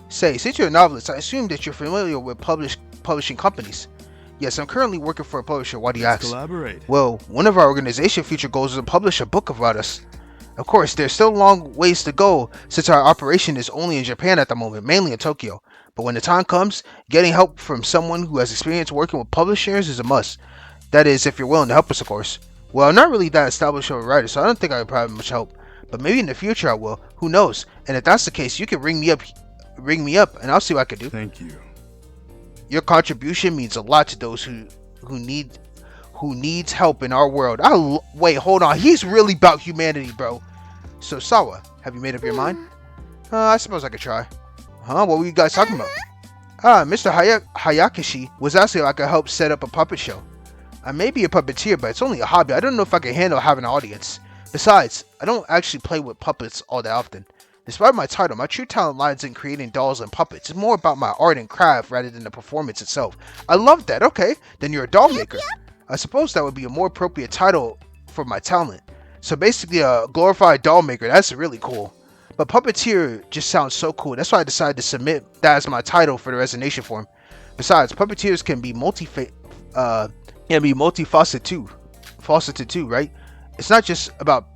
Say, since you're a novelist, I assume that you're familiar with publishing companies. Yes, I'm currently working for a publisher. Why do you ask? Collaborate. Well, one of our organization's future goals is to publish a book about us. Of course, there's still long ways to go since our operation is only in Japan at the moment, mainly in Tokyo. But when the time comes, getting help from someone who has experience working with publishers is a must. That is, if you're willing to help us, of course. Well, I'm not really that established of a writer, so I don't think I would provide much help. But maybe in the future I will. Who knows? And if that's the case, you can ring me up ring me up, and I'll see what I can do. Thank you. Your contribution means a lot to those who needs help in our world. Wait, hold on. He's really about humanity, bro. So Sawa, have you made up your mind? I suppose I could try. Huh? What were you guys talking about? Mr. Hayakishi was asking if I could help set up a puppet show. I may be a puppeteer, but it's only a hobby. I don't know if I can handle having an audience. Besides, I don't actually play with puppets all that often. Despite my title, my true talent lies in creating dolls and puppets. It's more about my art and craft rather than the performance itself. I love that. Okay, then you're a doll maker. I suppose that would be a more appropriate title for my talent. So basically a glorified doll maker. That's really cool. But puppeteer just sounds so cool. That's why I decided to submit that as my title for the resignation form. Besides, puppeteers can be multifaceted too, right? It's not just about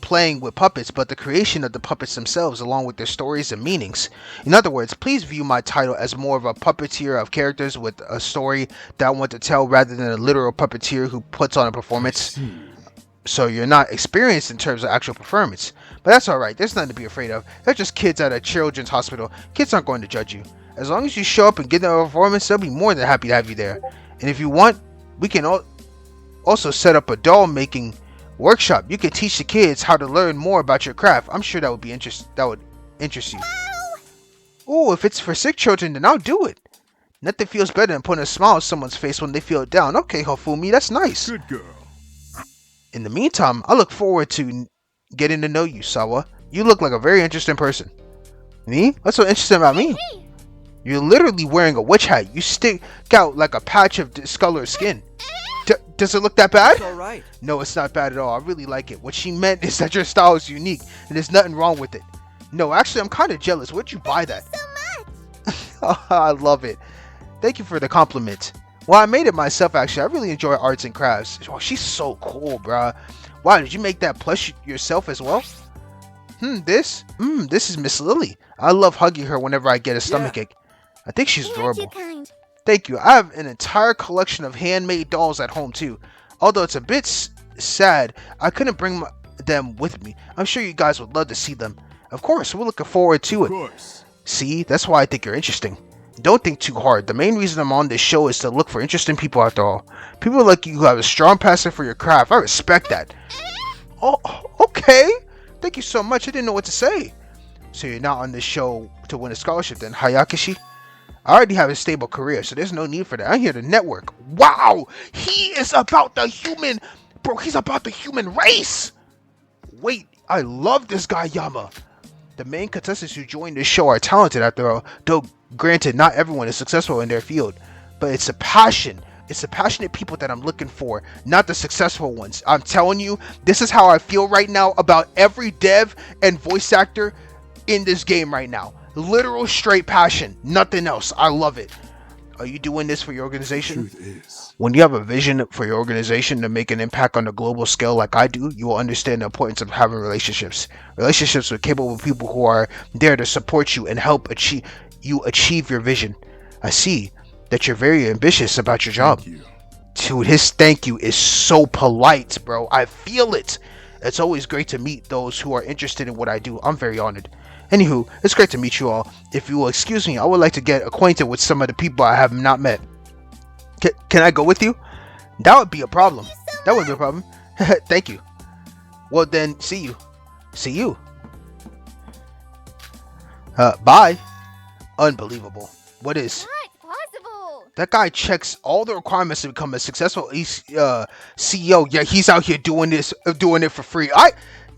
playing with puppets, but the creation of the puppets themselves along with their stories and meanings. In other words, please view my title as more of a puppeteer of characters with a story that I want to tell rather than a literal puppeteer who puts on a performance. So you're not experienced in terms of actual performance. But that's alright, there's nothing to be afraid of. They're just kids at a children's hospital. Kids aren't going to judge you. As long as you show up and give them a performance, they'll be more than happy to have you there. And if you want, we can also set up a doll making workshop. You can teach the kids how to learn more about your craft. I'm sure that would interest you. Oh, if it's for sick children, then I'll do it. Nothing feels better than putting a smile on someone's face when they feel down. Okay, Hofumi, that's nice. Good girl. In the meantime, I look forward to getting to know you, Sawa. You look like a very interesting person. Me? What's so interesting about me? You're literally wearing a witch hat. You stick out like a patch of discolored skin. Does it look that bad? It's alright. No, it's not bad at all. I really like it. What she meant is that your style is unique, and there's nothing wrong with it. No, actually, I'm kind of jealous. Where'd you buy that? So much. I love it. Thank you for the compliment. Well, I made it myself, actually. I really enjoy arts and crafts. Oh, she's so cool, bruh. Wow, did you make that plush yourself as well? This is Miss Lily. I love hugging her whenever I get a stomachache. I think she's adorable. Thank you. I have an entire collection of handmade dolls at home too. Although it's a bit sad, I couldn't bring them with me. I'm sure you guys would love to see them. Of course, we're looking forward to it. Of course. See, that's why I think you're interesting. Don't think too hard. The main reason I'm on this show is to look for interesting people after all. People like you who have a strong passion for your craft. I respect that. Oh, okay. Thank you so much. I didn't know what to say. So you're not on this show to win a scholarship then, Hayakishi? I already have a stable career, so there's no need for that. I'm here to network. Wow! He is about the human... Bro, he's about the human race! Wait, I love this guy, Yama. The main contestants who join this show are talented after all, though granted, not everyone is successful in their field. But it's a passion. It's the passionate people that I'm looking for, not the successful ones. I'm telling you, this is how I feel right now about every dev and voice actor in this game right now. Literal straight passion, nothing else. I love it. Are you doing this for your organization? Truth is, when you have a vision for your organization to make an impact on a global scale like I do, you will understand the importance of having relationships. Relationships with capable people who are there to support you and help you achieve your vision. I see that you're very ambitious about your job. thank you. Dude, his thank you is so polite, bro. I feel it. It's always great to meet those who are interested in what I do. I'm very honored. Anywho, it's great to meet you all. If you will excuse me, I would like to get acquainted with some of the people I have not met. Can I go with you? That would be a problem. That would be a problem. Thank you. Well then, see you. See you. Bye. Unbelievable. What is? Not possible. That guy checks all the requirements to become a successful CEO. Yeah, he's out here doing it for free.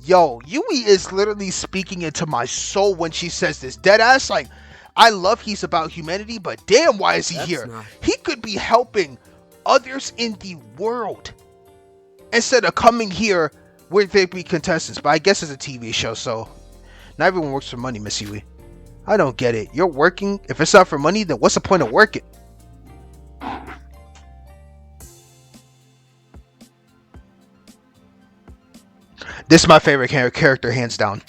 Yo, Yui is literally speaking into my soul when she says this. Deadass, like, I love he's about humanity, but damn, why is he here? He could be helping others in the world instead of coming here where they be contestants. But I guess it's a TV show, so not everyone works for money, Miss Yui. I don't get it. You're working. If it's not for money, then what's the point of working? This is my favorite character, hands down.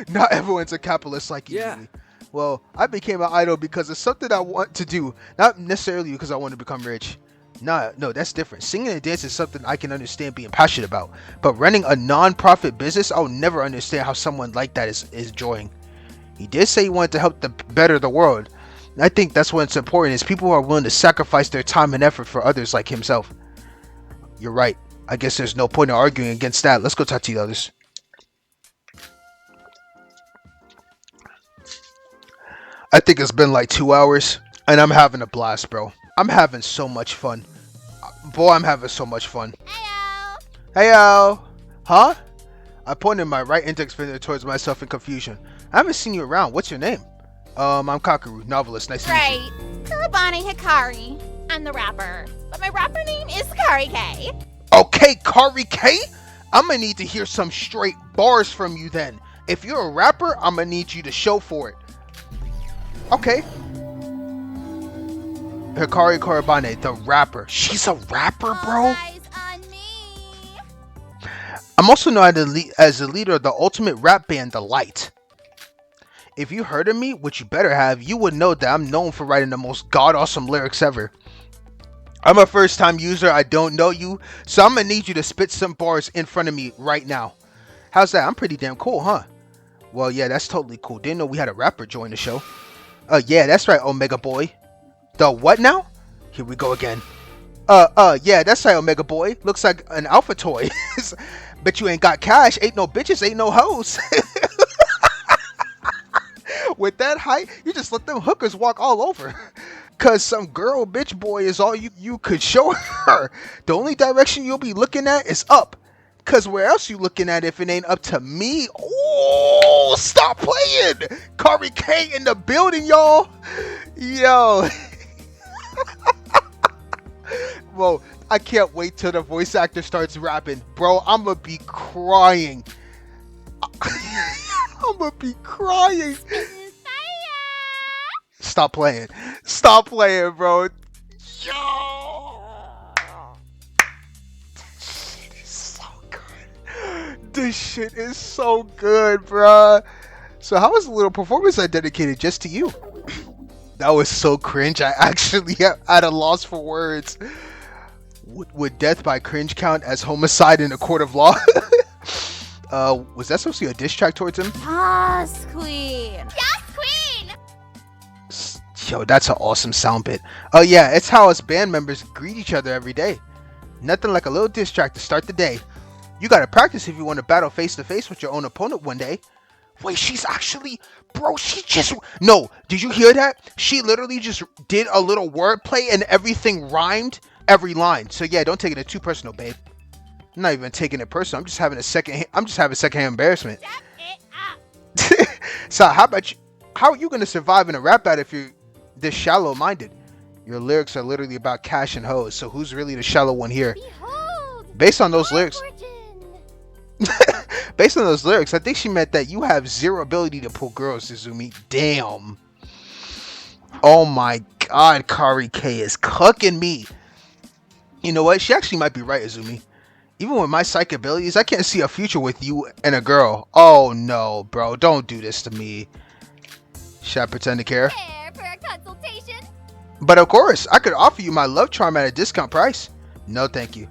Not everyone's a capitalist like you. Yeah. Well, I became an idol because it's something I want to do, not necessarily because I want to become rich. No, that's different. Singing and dancing is something I can understand being passionate about. But running a non-profit business, I'll never understand how someone like that is enjoying. He did say he wanted to help better the world. I think that's what's important is people who are willing to sacrifice their time and effort for others like himself. You're right. I guess there's no point in arguing against that. Let's go talk to the others. I think it's been like 2 hours, and I'm having a blast, bro. I'm having so much fun. Boy, I'm having so much fun. Heyo! Heyo! Huh? I pointed my right index finger towards myself in confusion. I haven't seen you around. What's your name? I'm Kakeru, novelist. Nice to meet you. Right. Kurabane Hikari. I'm the rapper. But my rapper name is Kari K. Okay, Kari K? I'm gonna need to hear some straight bars from you then. If you're a rapper, I'm gonna need you to show for it. Okay. Hikari Kurabane, the rapper. She's a rapper, bro? All eyes on me. I'm also known as the leader of the ultimate rap band, The Light. If you heard of me, which you better have, you would know that I'm known for writing the most god-awesome lyrics ever. I'm a first-time user, I don't know you, so I'm gonna need you to spit some bars in front of me right now. How's that? I'm pretty damn cool, huh? Well, yeah, that's totally cool. Didn't know we had a rapper join the show. Yeah, that's right, Omega Boy. The what now? Here we go again. Yeah, that's right, Omega Boy. Looks like an alpha toy. Bet you ain't got cash, ain't no bitches, ain't no hoes. With that height, you just let them hookers walk all over. Cause some girl bitch boy is all you could show her. The only direction you'll be looking at is up. Cause where else you looking at if it ain't up to me? Oh, stop playing! Kari K in the building, y'all. Yo. Bro, I can't wait till the voice actor starts rapping. Bro, I'm gonna be crying. I'm gonna be crying. Stop playing. Stop playing, bro. Yo. This shit is so good. This shit is so good, bruh. So how was the little performance I dedicated just to you? That was so cringe. I actually at a loss for words. Would death by cringe count as homicide in a court of law? Was that supposed to be a diss track towards him? Yes, Queen. Yes, Queen. Yo, that's an awesome sound bit. Oh yeah, it's how us band members greet each other every day. Nothing like a little diss track to start the day. You gotta practice if you want to battle face to face with your own opponent one day. Wait, she's actually... Bro, she just... No, did you hear that? She literally just did a little wordplay and everything rhymed every line. So yeah, don't take it too personal, babe. I'm not even taking it personal. I'm just having secondhand embarrassment. So how about you? How are you gonna survive in a rap battle if you're this shallow-minded? Your lyrics are literally about cash and hoes. So who's really the shallow one here? Behold, Based on those lyrics... Based on those lyrics, I think she meant that you have zero ability to pull girls, Izumi. Damn. Oh my god, Kari K is cooking me. You know what? She actually might be right, Izumi. Even with my psych abilities, I can't see a future with you and a girl. Oh no, bro. Don't do this to me. Should I pretend to care? There for a consultation. But of course, I could offer you my love charm at a discount price. No, thank you.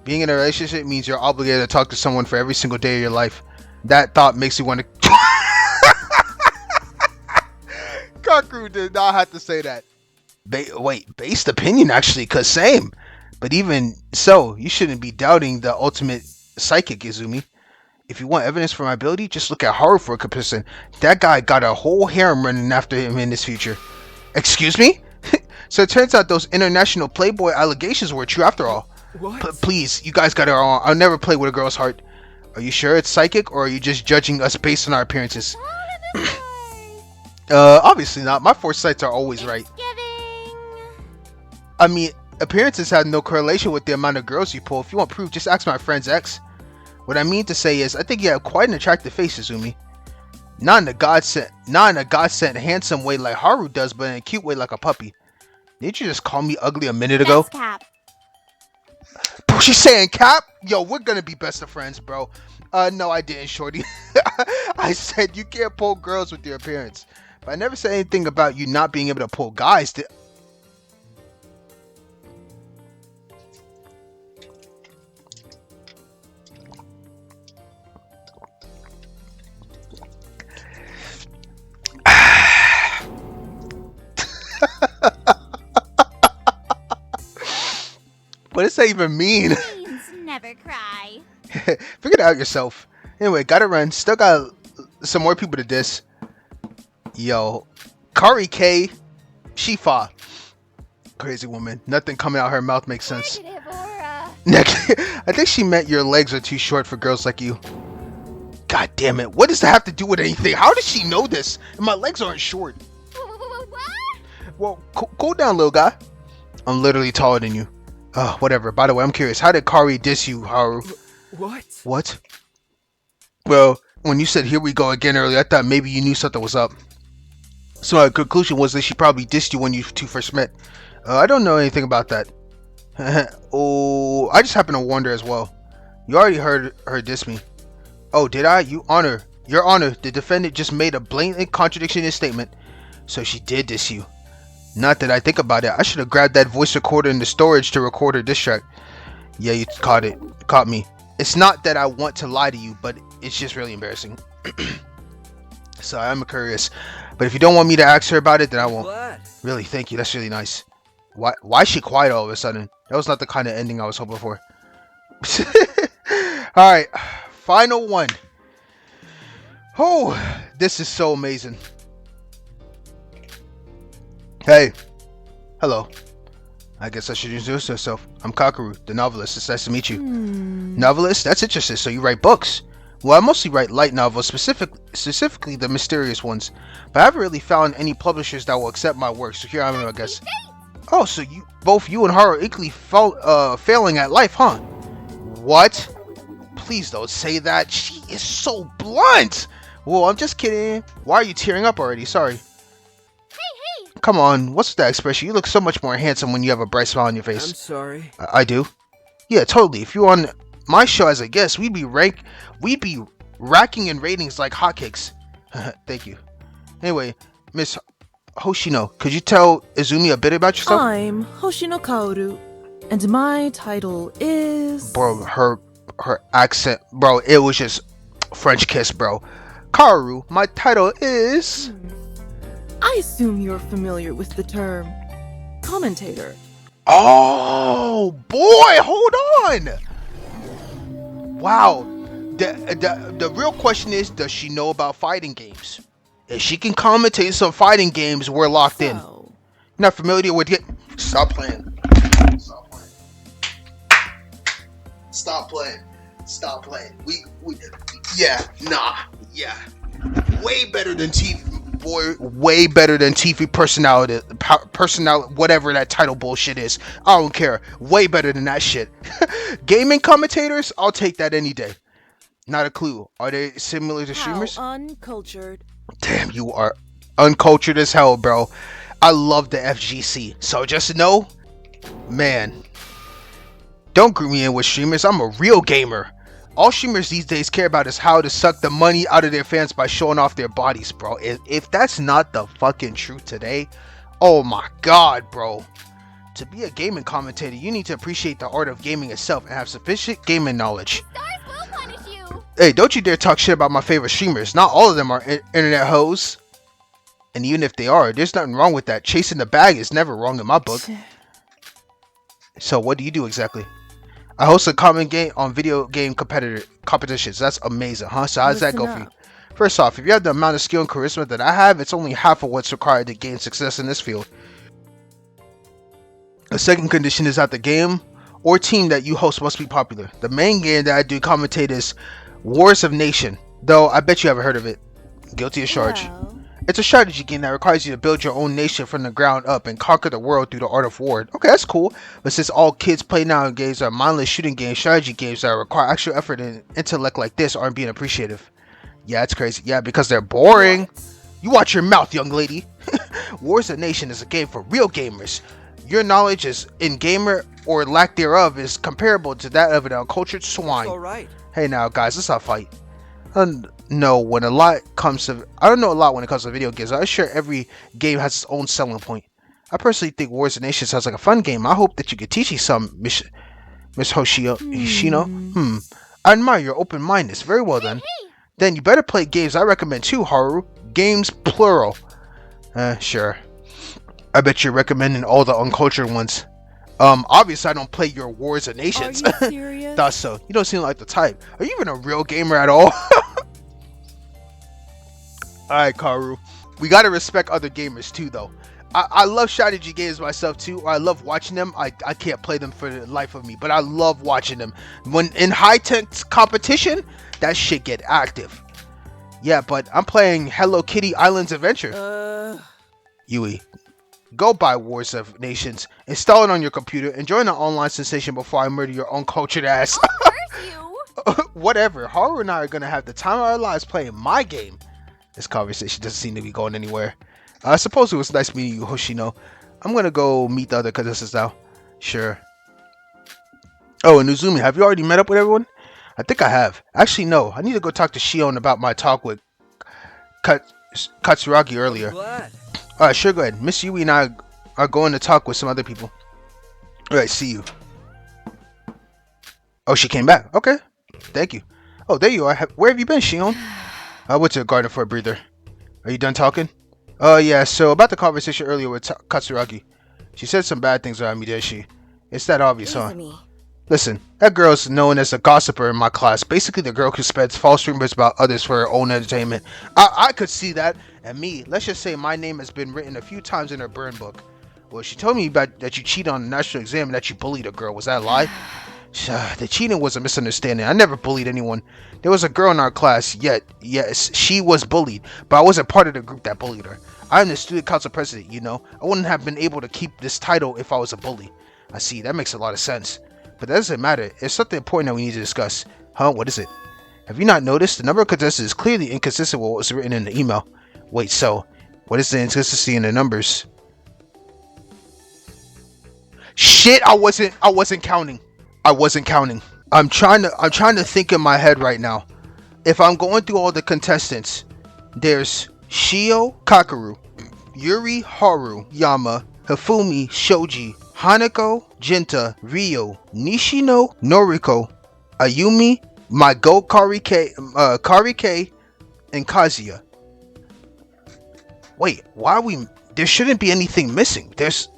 Being in a relationship means you're obligated to talk to someone for every single day of your life. That thought makes you want to... Kakeru did not have to say that. Wait, based opinion actually, cause same. But even so, you shouldn't be doubting the ultimate psychic, Izumi. If you want evidence for my ability, just look at Haru for a comparison. That guy got a whole harem running after him in his future. Excuse me? So it turns out those international Playboy allegations were true after all. What? Please, you guys got it wrong. I'll never play with a girl's heart. Are you sure it's psychic, or are you just judging us based on our appearances? Obviously not. My foresights are always right. I mean, appearances have no correlation with the amount of girls you pull. If you want proof, just ask my friend's ex. What I mean to say is, I think you have quite an attractive face, Izumi. Not in a godsend handsome way like Haru does, but in a cute way like a puppy. Didn't you just call me ugly a minute ago? Yes, Cap. Bro, she's saying Cap? Yo, we're gonna be best of friends, bro. No, I didn't, shorty. I said you can't pull girls with your appearance. But I never said anything about you not being able to pull guys. does that even mean? Queens never cry. Figure it out yourself. Anyway, gotta run. Still got some more people to diss. Yo, Kari K, Shifa. Crazy woman. Nothing coming out her mouth makes sense. I think she meant your legs are too short for girls like you. God damn it. What does that have to do with anything? How does she know this? And my legs aren't short. Well, cool down, little guy. I'm literally taller than you. Whatever. By the way, I'm curious. How did Kari diss you, Haru? What? What? Well, when you said here we go again earlier, I thought maybe you knew something was up. So my conclusion was that she probably dissed you when you two first met. I don't know anything about that. Oh, I just happen to wonder as well. You already heard her diss me. Oh, did I? Your Honor, the defendant just made a blatant contradiction in his statement. So she did diss you. Not that I think about it. I should have grabbed that voice recorder in the storage to record her diss track. Yeah, you caught me. It's not that I want to lie to you, but it's just really embarrassing. So I'm curious. But if you don't want me to ask her about it, then I won't. Really, thank you. That's really nice. Why is she quiet all of a sudden? That was not the kind of ending I was hoping for. Alright, final one. Oh, this is so amazing. Hey. Hello. I guess I should introduce myself. I'm Kakeru, the novelist. It's nice to meet you. Novelist? That's interesting. So you write books. Well, I mostly write light novels, specifically the mysterious ones. But I haven't really found any publishers that will accept my work. So here I am, I guess. Oh, so both you and her are equally failing at life, huh? What? Please don't say that. She is so blunt. Well, I'm just kidding. Why are you tearing up already? Sorry. Hey. Come on. What's that expression? You look so much more handsome when you have a bright smile on your face. I'm sorry. I do? Yeah, totally. If you were on my show as a guest, we'd be racking in ratings like hotcakes. Thank you. Anyway, Miss Hoshino, could you tell Izumi a bit about yourself? I'm Hoshino Kaoru, and my title is... Bro, her accent, bro, it was just French kiss, bro. Kaoru, my title is... I assume you're familiar with the term commentator. Oh, boy, hold on! Wow, the real question is, does she know about fighting games? If she can commentate some fighting games, we're locked in. Not familiar with it? Stop playing. Stop playing. Yeah. Way better than TV, boy. Way better than TV personality, whatever that title bullshit is. I don't care. Way better than that shit. Gaming commentators, I'll take that any day. Not a clue. Are they similar to streamers? Uncultured. Damn, you are uncultured as hell, bro. I love the FGC. So just know, man, don't group me in with streamers. I'm a real gamer. All streamers these days care about is how to suck the money out of their fans by showing off their bodies, bro. If that's not the fucking truth today, oh my god, bro. To be a gaming commentator, you need to appreciate the art of gaming itself and have sufficient gaming knowledge. Hey, don't you dare talk shit about my favorite streamers. Not all of them are internet hoes. And even if they are, there's nothing wrong with that. Chasing the bag is never wrong in my book. So what do you do exactly? I host a common game on video game competitions. That's amazing, huh? So how does that go for you? First off, if you have the amount of skill and charisma that I have, it's only half of what's required to gain success in this field. The second condition is that the game or team that you host must be popular. The main game that I do commentate is Wars of Nation, though I bet you haven't heard of it. Guilty as charged. It's a strategy game that requires you to build your own nation from the ground up and conquer the world through the art of war. Okay, that's cool. But since all kids play nowadays are mindless shooting games, strategy games that require actual effort and intellect like this aren't being appreciative. Yeah, it's crazy. Yeah, because they're boring. You watch your mouth, young lady. Wars of Nation is a game for real gamers. Your knowledge is in gamer or lack thereof is comparable to that of an uncultured swine. All right. Hey now, guys, let's not fight. I don't know when a lot comes to video games. I'm sure every game has its own selling point. I personally think Wars of Nations sounds like a fun game. I hope that you could teach me some, Miss Hoshino. I admire your open mindedness. Very well then. Then you better play games I recommend too, Haru. Games plural. Sure. I bet you're recommending all the uncultured ones. Obviously I don't play your Wars of Nations. Are you serious? Thought so. You don't seem like the type. Are you even a real gamer at all? Alright, Karu. We gotta respect other gamers too, though. I love strategy games myself too, or I love watching them. I can't play them for the life of me, but I love watching them. When in high-tense competition, that shit get active. Yeah, but I'm playing Hello Kitty Islands Adventure. Yui, go buy Wars of Nations, install it on your computer, and join the online sensation before I murder your uncultured ass. Whatever, Haru and I are gonna have the time of our lives playing my game. This conversation doesn't seem to be going anywhere. I suppose it was nice meeting you, Hoshino. I'm gonna go meet the other contestants now. Sure. Oh, and Uzumi, have you already met up with everyone? I think I have. Actually, no. I need to go talk to Shion about my talk with Katsuragi earlier. Alright, sure, go ahead. Miss Yui and I are going to talk with some other people. Alright, see you. Oh, she came back. Okay. Thank you. Oh, there you are. Where have you been, Shion? I went to the garden for a breather. Are you done talking? Yeah, so about the conversation earlier with Katsuragi. She said some bad things about me, didn't she? It's that obvious, huh? Listen, that girl's known as a gossiper in my class. Basically, the girl who spreads false rumors about others for her own entertainment. I could see that. And me, let's just say my name has been written a few times in her burn book. Well, she told me about that you cheated on the national exam and that you bullied a girl. Was that a lie? The cheating was a misunderstanding. I never bullied anyone. There was a girl in our class, yes, she was bullied, but I wasn't part of the group that bullied her. I'm the student council president, you know. I wouldn't have been able to keep this title if I was a bully. I see, that makes a lot of sense. But that doesn't matter. It's something important that we need to discuss. Huh? What is it? Have you not noticed? The number of contestants is clearly inconsistent with what was written in the email. Wait, so what is the inconsistency in the numbers? Shit, I wasn't counting. I wasn't counting. I'm trying to think in my head right now. If I'm going through all the contestants, there's Shio Kakeru, Yuri Haru, Yama, Hifumi, Shoji, Hanako, Jinta, Ryo, Nishino, Noriko, Ayumi, Mago Karike, and Kazuya. Wait, why are we... There shouldn't be anything missing. There's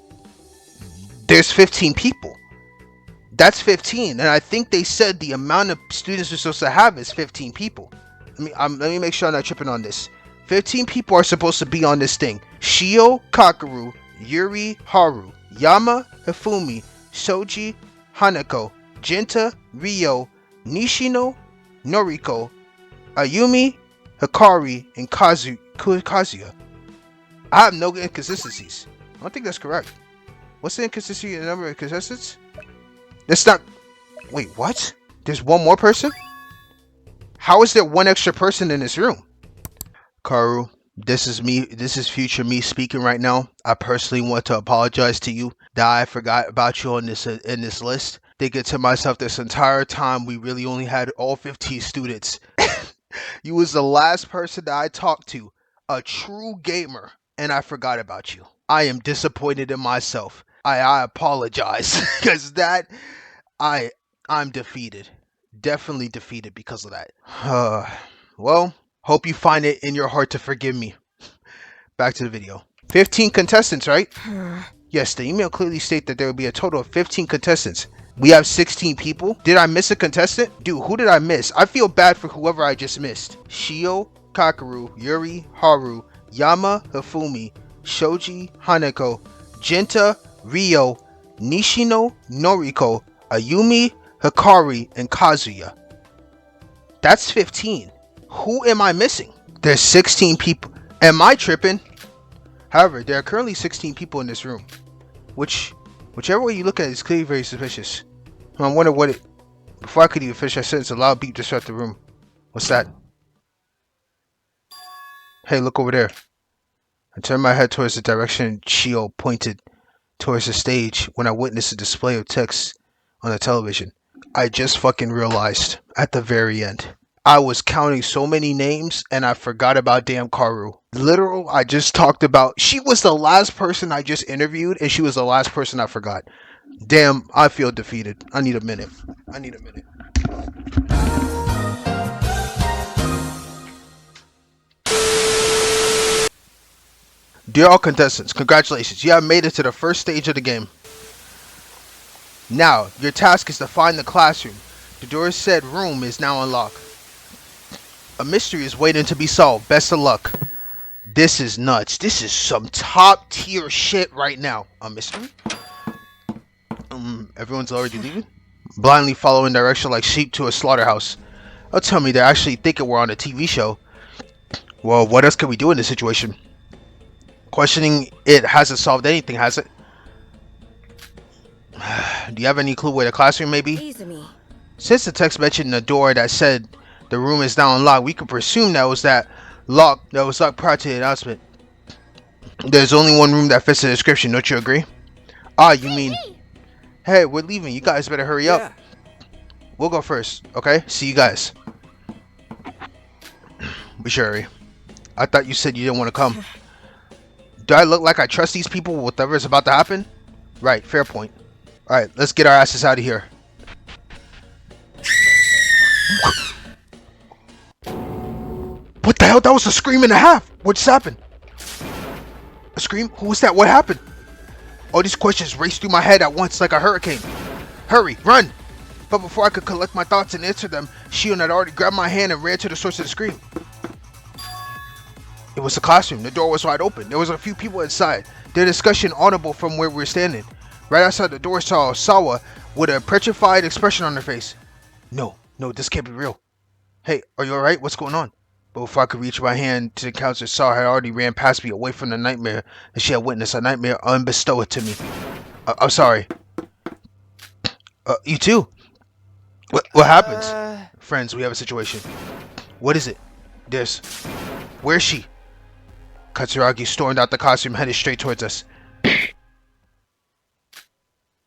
15 people. That's 15, and I think they said the amount of students we're supposed to have is 15 people. Let me make sure I'm not tripping on this. 15 people are supposed to be on this thing. Shio Kakeru, Yuri Haru, Yama Hifumi, Shoji, Hanako, Jinta, Ryo, Nishino, Noriko, Ayumi, Hikari, and Kazuya. I have no inconsistencies. I don't think that's correct. What's the inconsistency in the number of contestants? That's not... Wait, what? There's one more person? How is there one extra person in this room? Karu, this is me. This is future me speaking right now. I personally want to apologize to you that I forgot about you on this in this list. Thinking to myself, this entire time we really only had all 15 students. You was the last person that I talked to, a true gamer, and I forgot about you. I am disappointed in myself. I apologize because that I'm defeated. Definitely defeated because of that. Well, hope you find it in your heart to forgive me. Back to the video. 15 contestants, right? Yes, the email clearly states that there will be a total of 15 contestants. We have 16 people. Did I miss a contestant? Dude, who did I miss? I feel bad for whoever I just missed. Shio Kakeru, Yuri Haru, Yama Hifumi, Shoji Hanako, Jinta, Ryo, Nishino, Noriko, Ayumi, Hikari, and Kazuya. That's 15. Who am I missing? There's 16 people. Am I tripping? However, there are currently 16 people in this room. Whichever way you look at it is clearly very suspicious. I wonder what it... Before I could even finish that sentence, a loud beep disrupted the room. What's that? Hey, look over there. I turned my head towards the direction Shio pointed towards the stage when I witnessed a display of text on the television. I just fucking realized at the very end. I was counting so many names and I forgot about damn Karu. Literal, I just talked about... She was the last person I just interviewed and she was the last person I forgot. Damn, I feel defeated. I need a minute. Dear all contestants, congratulations. You have made it to the first stage of the game. Now, your task is to find the classroom. The door said room is now unlocked. A mystery is waiting to be solved. Best of luck. This is nuts. This is some top tier shit right now. A mystery? Everyone's already leaving? Blindly following direction like sheep to a slaughterhouse. Oh, tell me they're actually thinking we're on a TV show. Well, what else can we do in this situation? Questioning it hasn't solved anything, has it? Do you have any clue where the classroom may be? Since the text mentioned the door that said the room is now unlocked, we could presume that was locked prior to the announcement. There's only one room that fits the description, don't you agree? Ah, you mean... Hey, we're leaving. You guys better hurry up. We'll go first, okay? See you guys. We should hurry. I thought you said you didn't want to come. Do I look like I trust these people with whatever is about to happen? Right, fair point. Alright, let's get our asses out of here. What the hell? That was a scream and a half. What just happened? A scream? Who was that? What happened? All these questions raced through my head at once like a hurricane. Hurry, run! But before I could collect my thoughts and answer them, Shion had already grabbed my hand and ran to the source of the scream. It was the classroom. The door was wide open. There was a few people inside. Their discussion audible from where we were standing. Right outside the door saw Sawa with a petrified expression on her face. No, this can't be real. Hey, are you alright? What's going on? But before I could reach my hand to the counselor, Sawa had already ran past me away from the nightmare that she had witnessed. A nightmare unbestowed to me. I'm sorry. You too? What happens? Friends, we have a situation. What is it? Where's she? Katsuragi stormed out the classroom, headed straight towards us.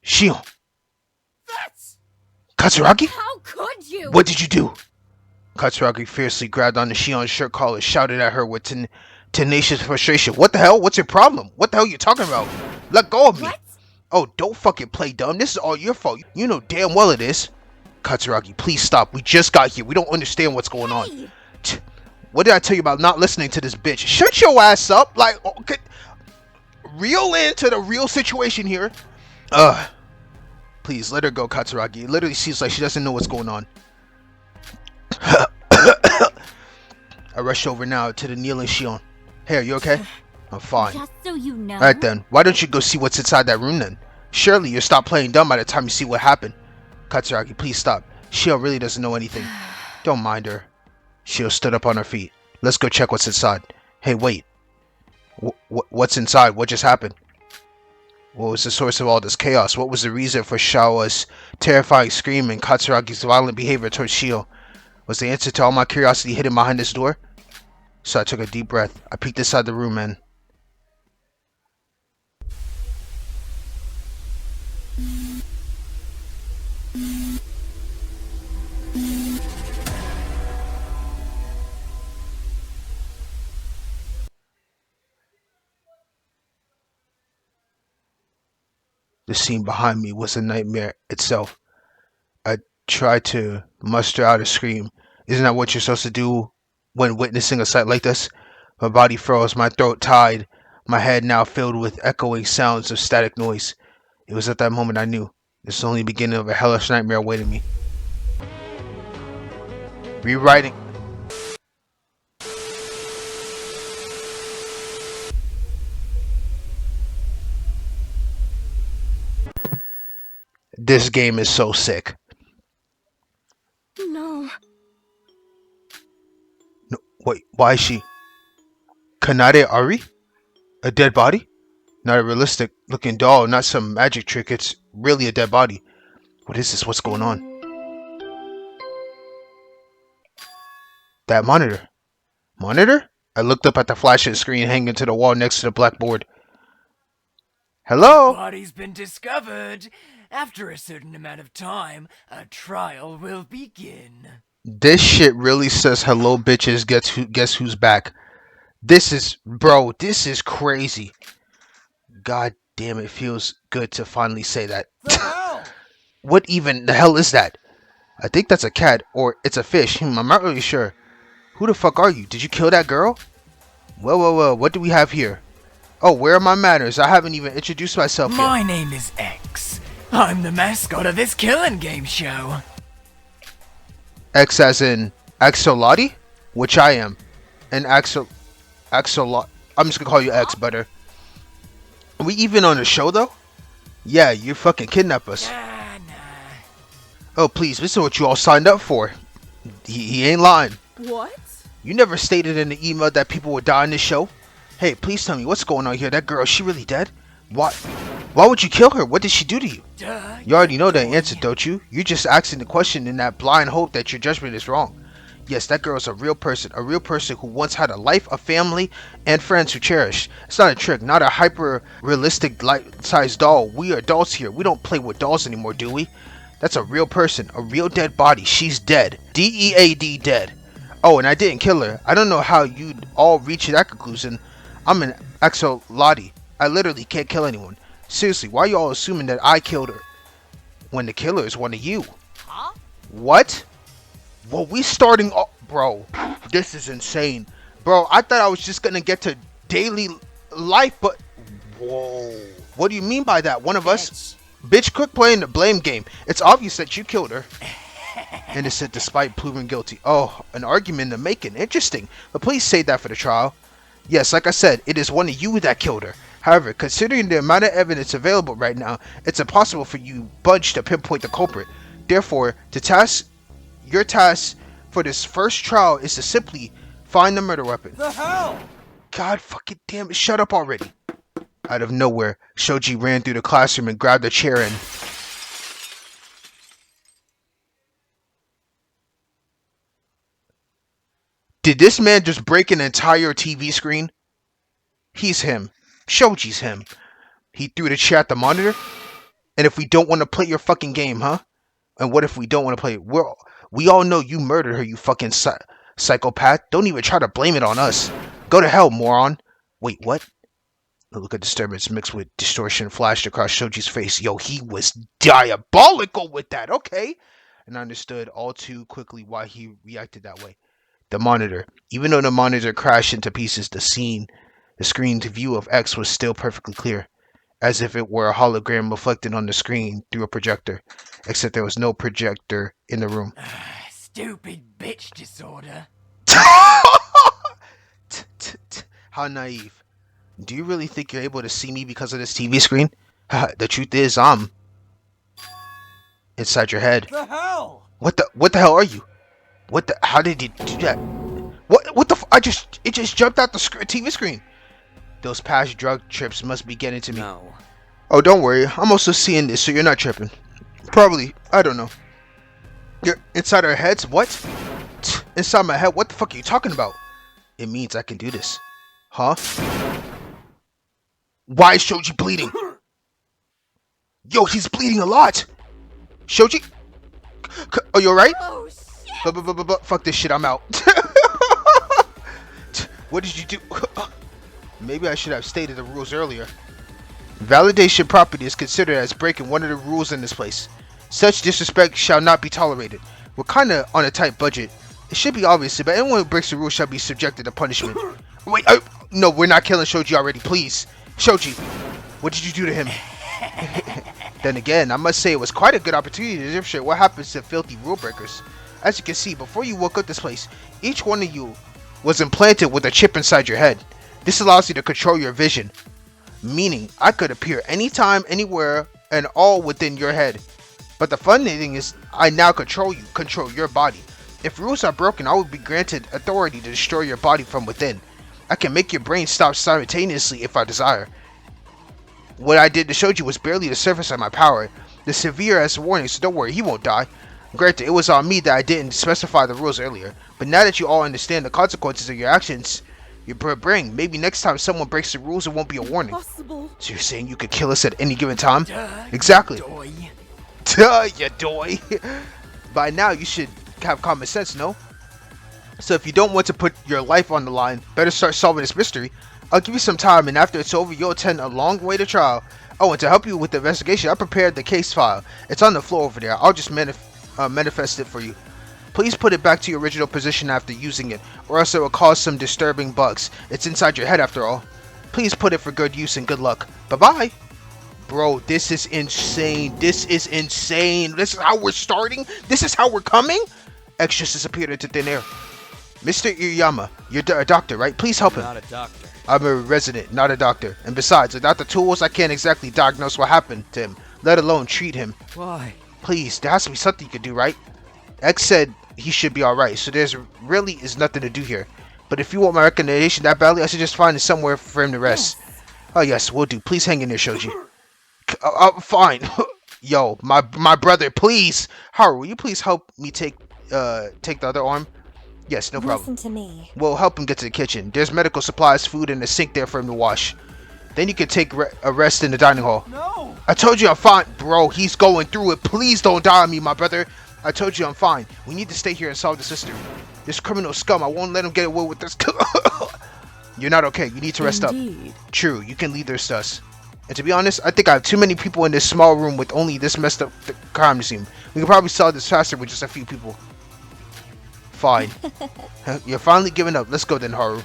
Shion! Katsuragi? How could you? What did you do? Katsuragi fiercely grabbed onto Shion's shirt collar, shouted at her with tenacious frustration. What the hell? What's your problem? What the hell are you talking about? Let go of me! What? Oh, don't fucking play dumb. This is all your fault. You know damn well it is. Katsuragi, please stop. We just got here. We don't understand what's going on. What did I tell you about not listening to this bitch? Shut your ass up. Like, okay. Reel into the real situation here. Please, let her go, Katsuragi. It literally seems like she doesn't know what's going on. I rush over now to the kneeling Shion. Hey, are you okay? I'm fine. Just so you know. Alright then, why don't you go see what's inside that room then? Surely you'll stop playing dumb by the time you see what happened. Katsuragi, please stop. Shion really doesn't know anything. Don't mind her. Shion stood up on her feet. Let's go check what's inside. Hey, wait. What's inside? What just happened? What was the source of all this chaos? What was the reason for Shawa's terrifying scream and Katsuragi's violent behavior towards Shion? Was the answer to all my curiosity hidden behind this door? So I took a deep breath. I peeked inside the room and... The scene behind me was a nightmare itself. I tried to muster out a scream. Isn't that what you're supposed to do when witnessing a sight like this? My body froze, my throat tied, my head now filled with echoing sounds of static noise. It was at that moment I knew this was only the beginning of a hellish nightmare awaiting me. Rewriting. This game is so sick. No. No, wait, why is she? Kanade Ari? A dead body? Not a realistic looking doll, not some magic trick, it's really a dead body. What is this? What's going on? That monitor. Monitor? I looked up at the flashing screen hanging to the wall next to the blackboard. Hello? Body's been discovered. After a certain amount of time, a trial will begin. This shit really says hello bitches, guess who's back. This is crazy. God damn, it feels good to finally say that. What even the hell is that? I think that's a cat, or it's a fish. I'm not really sure. Who the fuck are you? Did you kill that girl? Well, what do we have here? Oh, where are my manners? I haven't even introduced myself yet. My name is X. I'm the mascot of this killing game show. X as in Axolotl? Which I am. And Axolotl. I'm just gonna call you X, butter. Are we even on the show though? Yeah, you fucking kidnap us. Oh please, this is what you all signed up for. He ain't lying. What? You never stated in the email that people would die in this show. Hey, please tell me what's going on here. That girl, is she really dead? Why would you kill her? What did she do to you? You already know the answer, don't you? You're just asking the question in that blind hope that your judgment is wrong. Yes, that girl is a real person who once had a life, a family, and friends who cherished. It's not a trick, not a hyper-realistic life-size doll. We are adults here. We don't play with dolls anymore, do we? That's a real person, a real dead body. She's dead. D-E-A-D, dead. Oh, and I didn't kill her. I don't know how you'd all reach that conclusion. I'm an axolotl. I literally can't kill anyone. Seriously, why are you all assuming that I killed her when the killer is one of you? Huh? What? Well, we starting off, bro. This is insane, bro. I thought I was just gonna get to daily life, but whoa. What do you mean by that? One of us? Bitch, quit playing the blame game. It's obvious that you killed her. Innocent despite proven guilty. Oh, an argument in the making. Interesting. But please say that for the trial. Yes, like I said, it is one of you that killed her. However, considering the amount of evidence available right now, it's impossible for you bunch to pinpoint the culprit. Therefore, your task for this first trial is to simply find the murder weapon. The hell? God fucking damn it, shut up already. Out of nowhere, Shoji ran through the classroom and grabbed a chair and... Did this man just break an entire TV screen? He's him. Shoji's him. He threw the chair at the monitor? And if we don't want to play your fucking game, huh? And what if we don't want to play it? We all know you murdered her, you fucking psychopath. Don't even try to blame it on us. Go to hell, moron. Wait, what? A look of disturbance mixed with distortion flashed across Shoji's face. Yo, he was diabolical with that, okay? And I understood all too quickly why he reacted that way. The monitor. Even though the monitor crashed into pieces, the screen's view of X was still perfectly clear, as if it were a hologram reflected on the screen through a projector, except there was no projector in the room. Stupid bitch disorder. How naive. Do you really think you're able to see me because of this TV screen? The truth is, I'm inside your head. The hell? What the hell are you? How did you do that? What the it just jumped out the TV screen. Those past drug trips must be getting to me. No. Oh, don't worry. I'm also seeing this, so you're not tripping. Probably. I don't know. You're inside our heads? What? Inside my head? What the fuck are you talking about? It means I can do this. Huh? Why is Shoji bleeding? Yo, he's bleeding a lot. Shoji? Are you alright? Oh, shit! Fuck this shit, I'm out. What did you do? Maybe I should have stated the rules earlier. Validation property is considered as breaking one of the rules in this place. Such disrespect shall not be tolerated. We're kinda on a tight budget. It should be obvious, but anyone who breaks the rules shall be subjected to punishment. Wait, no, we're not killing Shoji already, please. Shoji, what did you do to him? Then again, I must say it was quite a good opportunity to demonstrate what happens to filthy rule breakers. As you can see, before you woke up this place, each one of you was implanted with a chip inside your head. This allows you to control your vision, meaning I could appear anytime, anywhere, and all within your head. But the fun thing is, I now control you, control your body. If rules are broken, I will be granted authority to destroy your body from within. I can make your brain stop simultaneously if I desire. What I did to Shoji was barely the surface of my power. The severe as a warning, so don't worry, he won't die. Granted, it was on me that I didn't specify the rules earlier, but now that you all understand the consequences of your actions, you bring, maybe next time someone breaks the rules, it won't be a warning. Impossible. So you're saying you could kill us at any given time? Exactly. Duh, you doy. By now, you should have common sense, no? So if you don't want to put your life on the line, better start solving this mystery. I'll give you some time, and after it's over, you'll attend a long way to trial. Oh, and to help you with the investigation, I prepared the case file. It's on the floor over there. I'll just manifest it for you. Please put it back to your original position after using it, or else it will cause some disturbing bugs. It's inside your head after all. Please put it for good use and good luck. Bye-bye. Bro, this is insane. This is insane. This is how we're starting? This is how we're coming? X just disappeared into thin air. Mr. Iriyama, you're a doctor, right? Please help him. I'm not a doctor. I'm a resident, not a doctor. And besides, without the tools, I can't exactly diagnose what happened to him, let alone treat him. Why? Please, there has to be something you can do, right? X said he should be alright, so there's really is nothing to do here. But if you want my recommendation that badly, I should just find somewhere for him to rest. Yes. Oh yes, we'll do. Please hang in there, Shoji. Fine. Yo, my brother, please. Haru, will you please help me take the other arm? Yes, no problem. Listen to me. We'll help him get to the kitchen. There's medical supplies, food, and a sink there for him to wash. Then you can take a rest in the dining hall. No! I told you I'm fine. Bro, he's going through it. Please don't die on me, my brother. I told you I'm fine. We need to stay here and solve this mystery. This criminal scum, I won't let him get away with this. You're not okay. You need to rest Indeed. up. True, you can lead this to us. And to be honest, I think I have too many people in this small room with only this messed up crime scene. We can probably solve this faster with just a few people. Fine. You're finally giving up. Let's go then, Haru.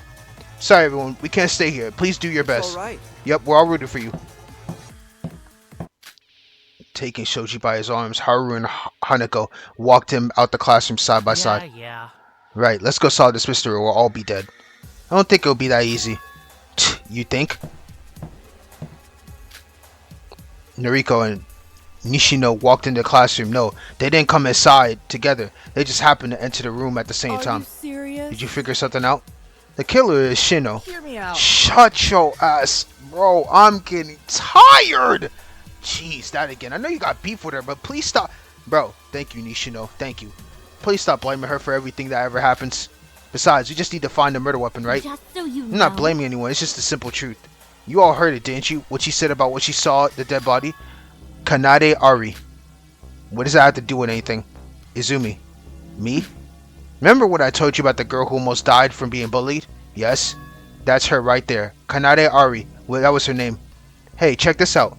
Sorry, everyone. We can't stay here. Please do your best. All right. Yep, we're all rooting for you. Taking Shoji by his arms, Haru and Hanako walked him out the classroom side by side. Yeah. Right, let's go solve this mystery or we'll all be dead. I don't think it'll be that easy. You think? Noriko and Nishino walked into the classroom. No, they didn't come inside together. They just happened to enter the room at the same time. Are you serious? Did you figure something out? The killer is Shino. Hear me out. Shut your ass, bro. I'm getting tired. Jeez, that again. I know you got beef with her, but please stop. Bro, thank you, Nishino. Thank you. Please stop blaming her for everything that ever happens. Besides, we just need to find the murder weapon, right? Just so you know. I'm not blaming anyone. It's just the simple truth. You all heard it, didn't you? What she said about what she saw, the dead body? Kanade Ari. What does that have to do with anything? Izumi. Me? Remember what I told you about the girl who almost died from being bullied? Yes? That's her right there. Kanade Ari. Well, that was her name. Hey, check this out.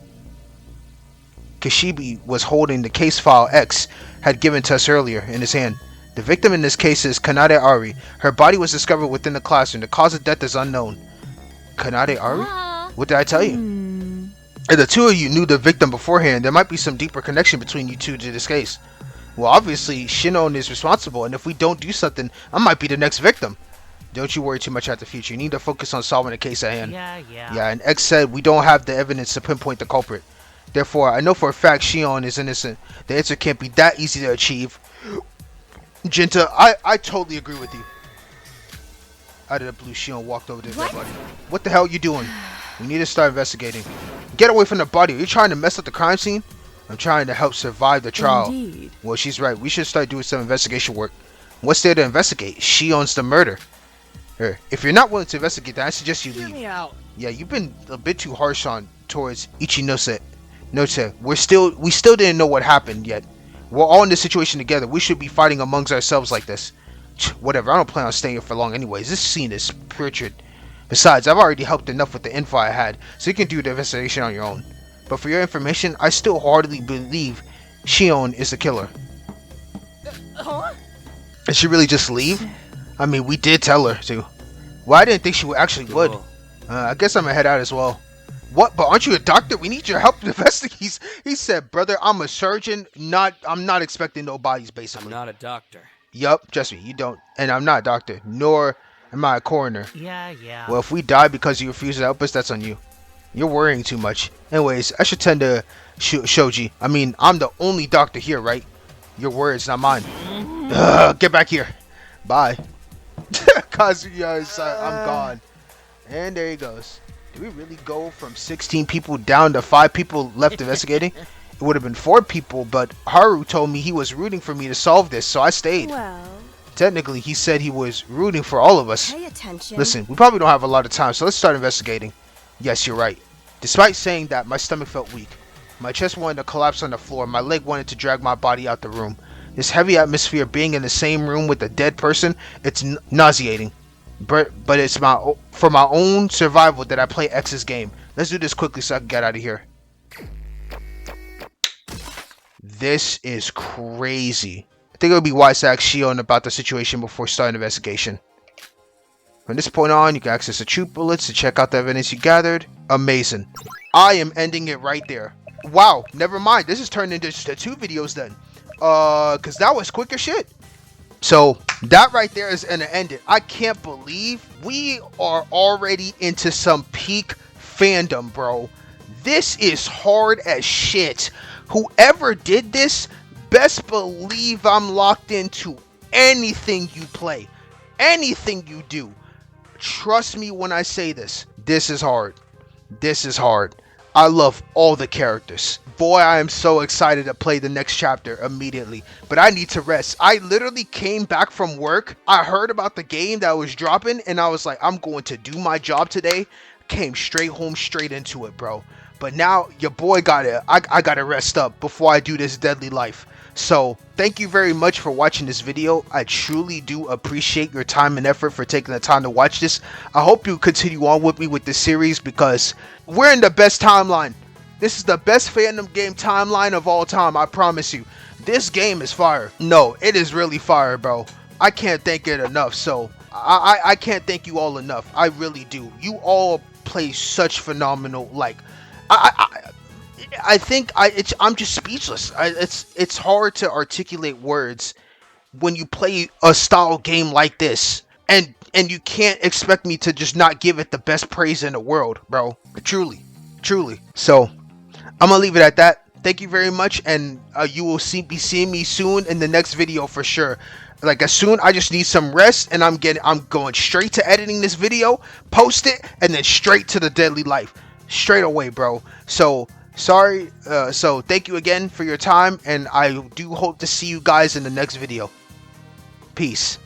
Kishibe was holding the case file X had given to us earlier in his hand. The victim in this case is Kanade Ari. Her body was discovered within the classroom. The cause of death is unknown. Kanade Ari? What did I tell you? If the two of you knew the victim beforehand, there might be some deeper connection between you two to this case. Well, obviously, Shinon is responsible, and if we don't do something, I might be the next victim. Don't you worry too much about the future. You need to focus on solving the case at hand. Yeah, and X said we don't have the evidence to pinpoint the culprit. Therefore, I know for a fact Shion is innocent. The answer can't be that easy to achieve. Jinta, I totally agree with you. Out of the blue, Shion walked over to the dead body. What the hell are you doing? We need to start investigating. Get away from the body. Are you trying to mess up the crime scene? I'm trying to help survive the trial. Indeed. Well, she's right. We should start doing some investigation work. What's there to investigate? She owns the murder. If you're not willing to investigate that, I suggest you leave. Hear me out. Yeah, you've been a bit too harsh towards Ichinose. Note, we still didn't know what happened yet. We're all in this situation together. We should be fighting amongst ourselves like this. Whatever, I don't plan on staying here for long anyways. This scene is putrid. Besides, I've already helped enough with the info I had, so you can do the investigation on your own. But for your information, I still hardly believe Shion is the killer. Did she really just leave? I mean, we did tell her to. Well, I didn't think she actually would. I guess I'm gonna head out as well. What? But aren't you a doctor? We need your help to investigate. He said, brother, I'm a surgeon. I'm not expecting no bodies, basically. I'm not a doctor. Yup, trust me, you don't. And I'm not a doctor, nor am I a coroner. Yeah. Well, if we die because you refuse to help us, that's on you. You're worrying too much. Anyways, I should tend to Shoji. I mean, I'm the only doctor here, right? Your words, not mine. Get back here. Bye. Kazuya is I'm gone. And there he goes. Did we really go from 16 people down to 5 people left investigating? It would have been 4 people, but Haru told me he was rooting for me to solve this, so I stayed. Well, Technically, he said he was rooting for all of us. pay attention. Listen, we probably don't have a lot of time, so let's start investigating. Yes, you're right. Despite saying that, my stomach felt weak. My chest wanted to collapse on the floor. My leg wanted to drag my body out the room. This heavy atmosphere, being in the same room with a dead person, it's nauseating. But it's for my own survival that I play X's game. Let's do this quickly so I can get out of here. This is crazy. I think it would be wise to ask Shion about the situation before starting the investigation. From this point on, you can access the troop bullets to check out the evidence you gathered. Amazing. I am ending it right there. Wow, never mind. This is turned into 2 videos then. Cause that was quick as shit. So that right there is gonna end it. I can't believe we are already into some peak fandom, bro. This is hard as shit. Whoever did this, best believe I'm locked into anything you play, anything you do. Trust me when I say this. This is hard. This is hard. I love all the characters. Boy, I am so excited to play the next chapter immediately. But I need to rest. I literally came back from work. I heard about the game that was dropping, and I was like, I'm going to do my job today. Came straight home, straight into it, bro. But now your boy I gotta rest up before I do this deadly life. So thank you very much for watching this video. I truly do appreciate your time and effort for taking the time to watch this. I hope you continue on with me with this series because we're in the best timeline. This is the best fandom game timeline of all time. I promise you. This game is fire. No, it is really fire, bro. I can't thank it enough. So I can't thank you all enough. I really do. You all play such phenomenal, like, I think I'm just speechless. It's hard to articulate words when you play a style game like this, and you can't expect me to just not give it the best praise in the world, bro. Truly. So I'm gonna leave it at that. Thank you very much, and you will be seeing me soon in the next video for sure. Like, as soon I just need some rest, and I'm going straight to editing this video, post it, and then straight to the deadly life, straight away, bro. So sorry. So thank you again for your time, and I do hope to see you guys in the next video. Peace.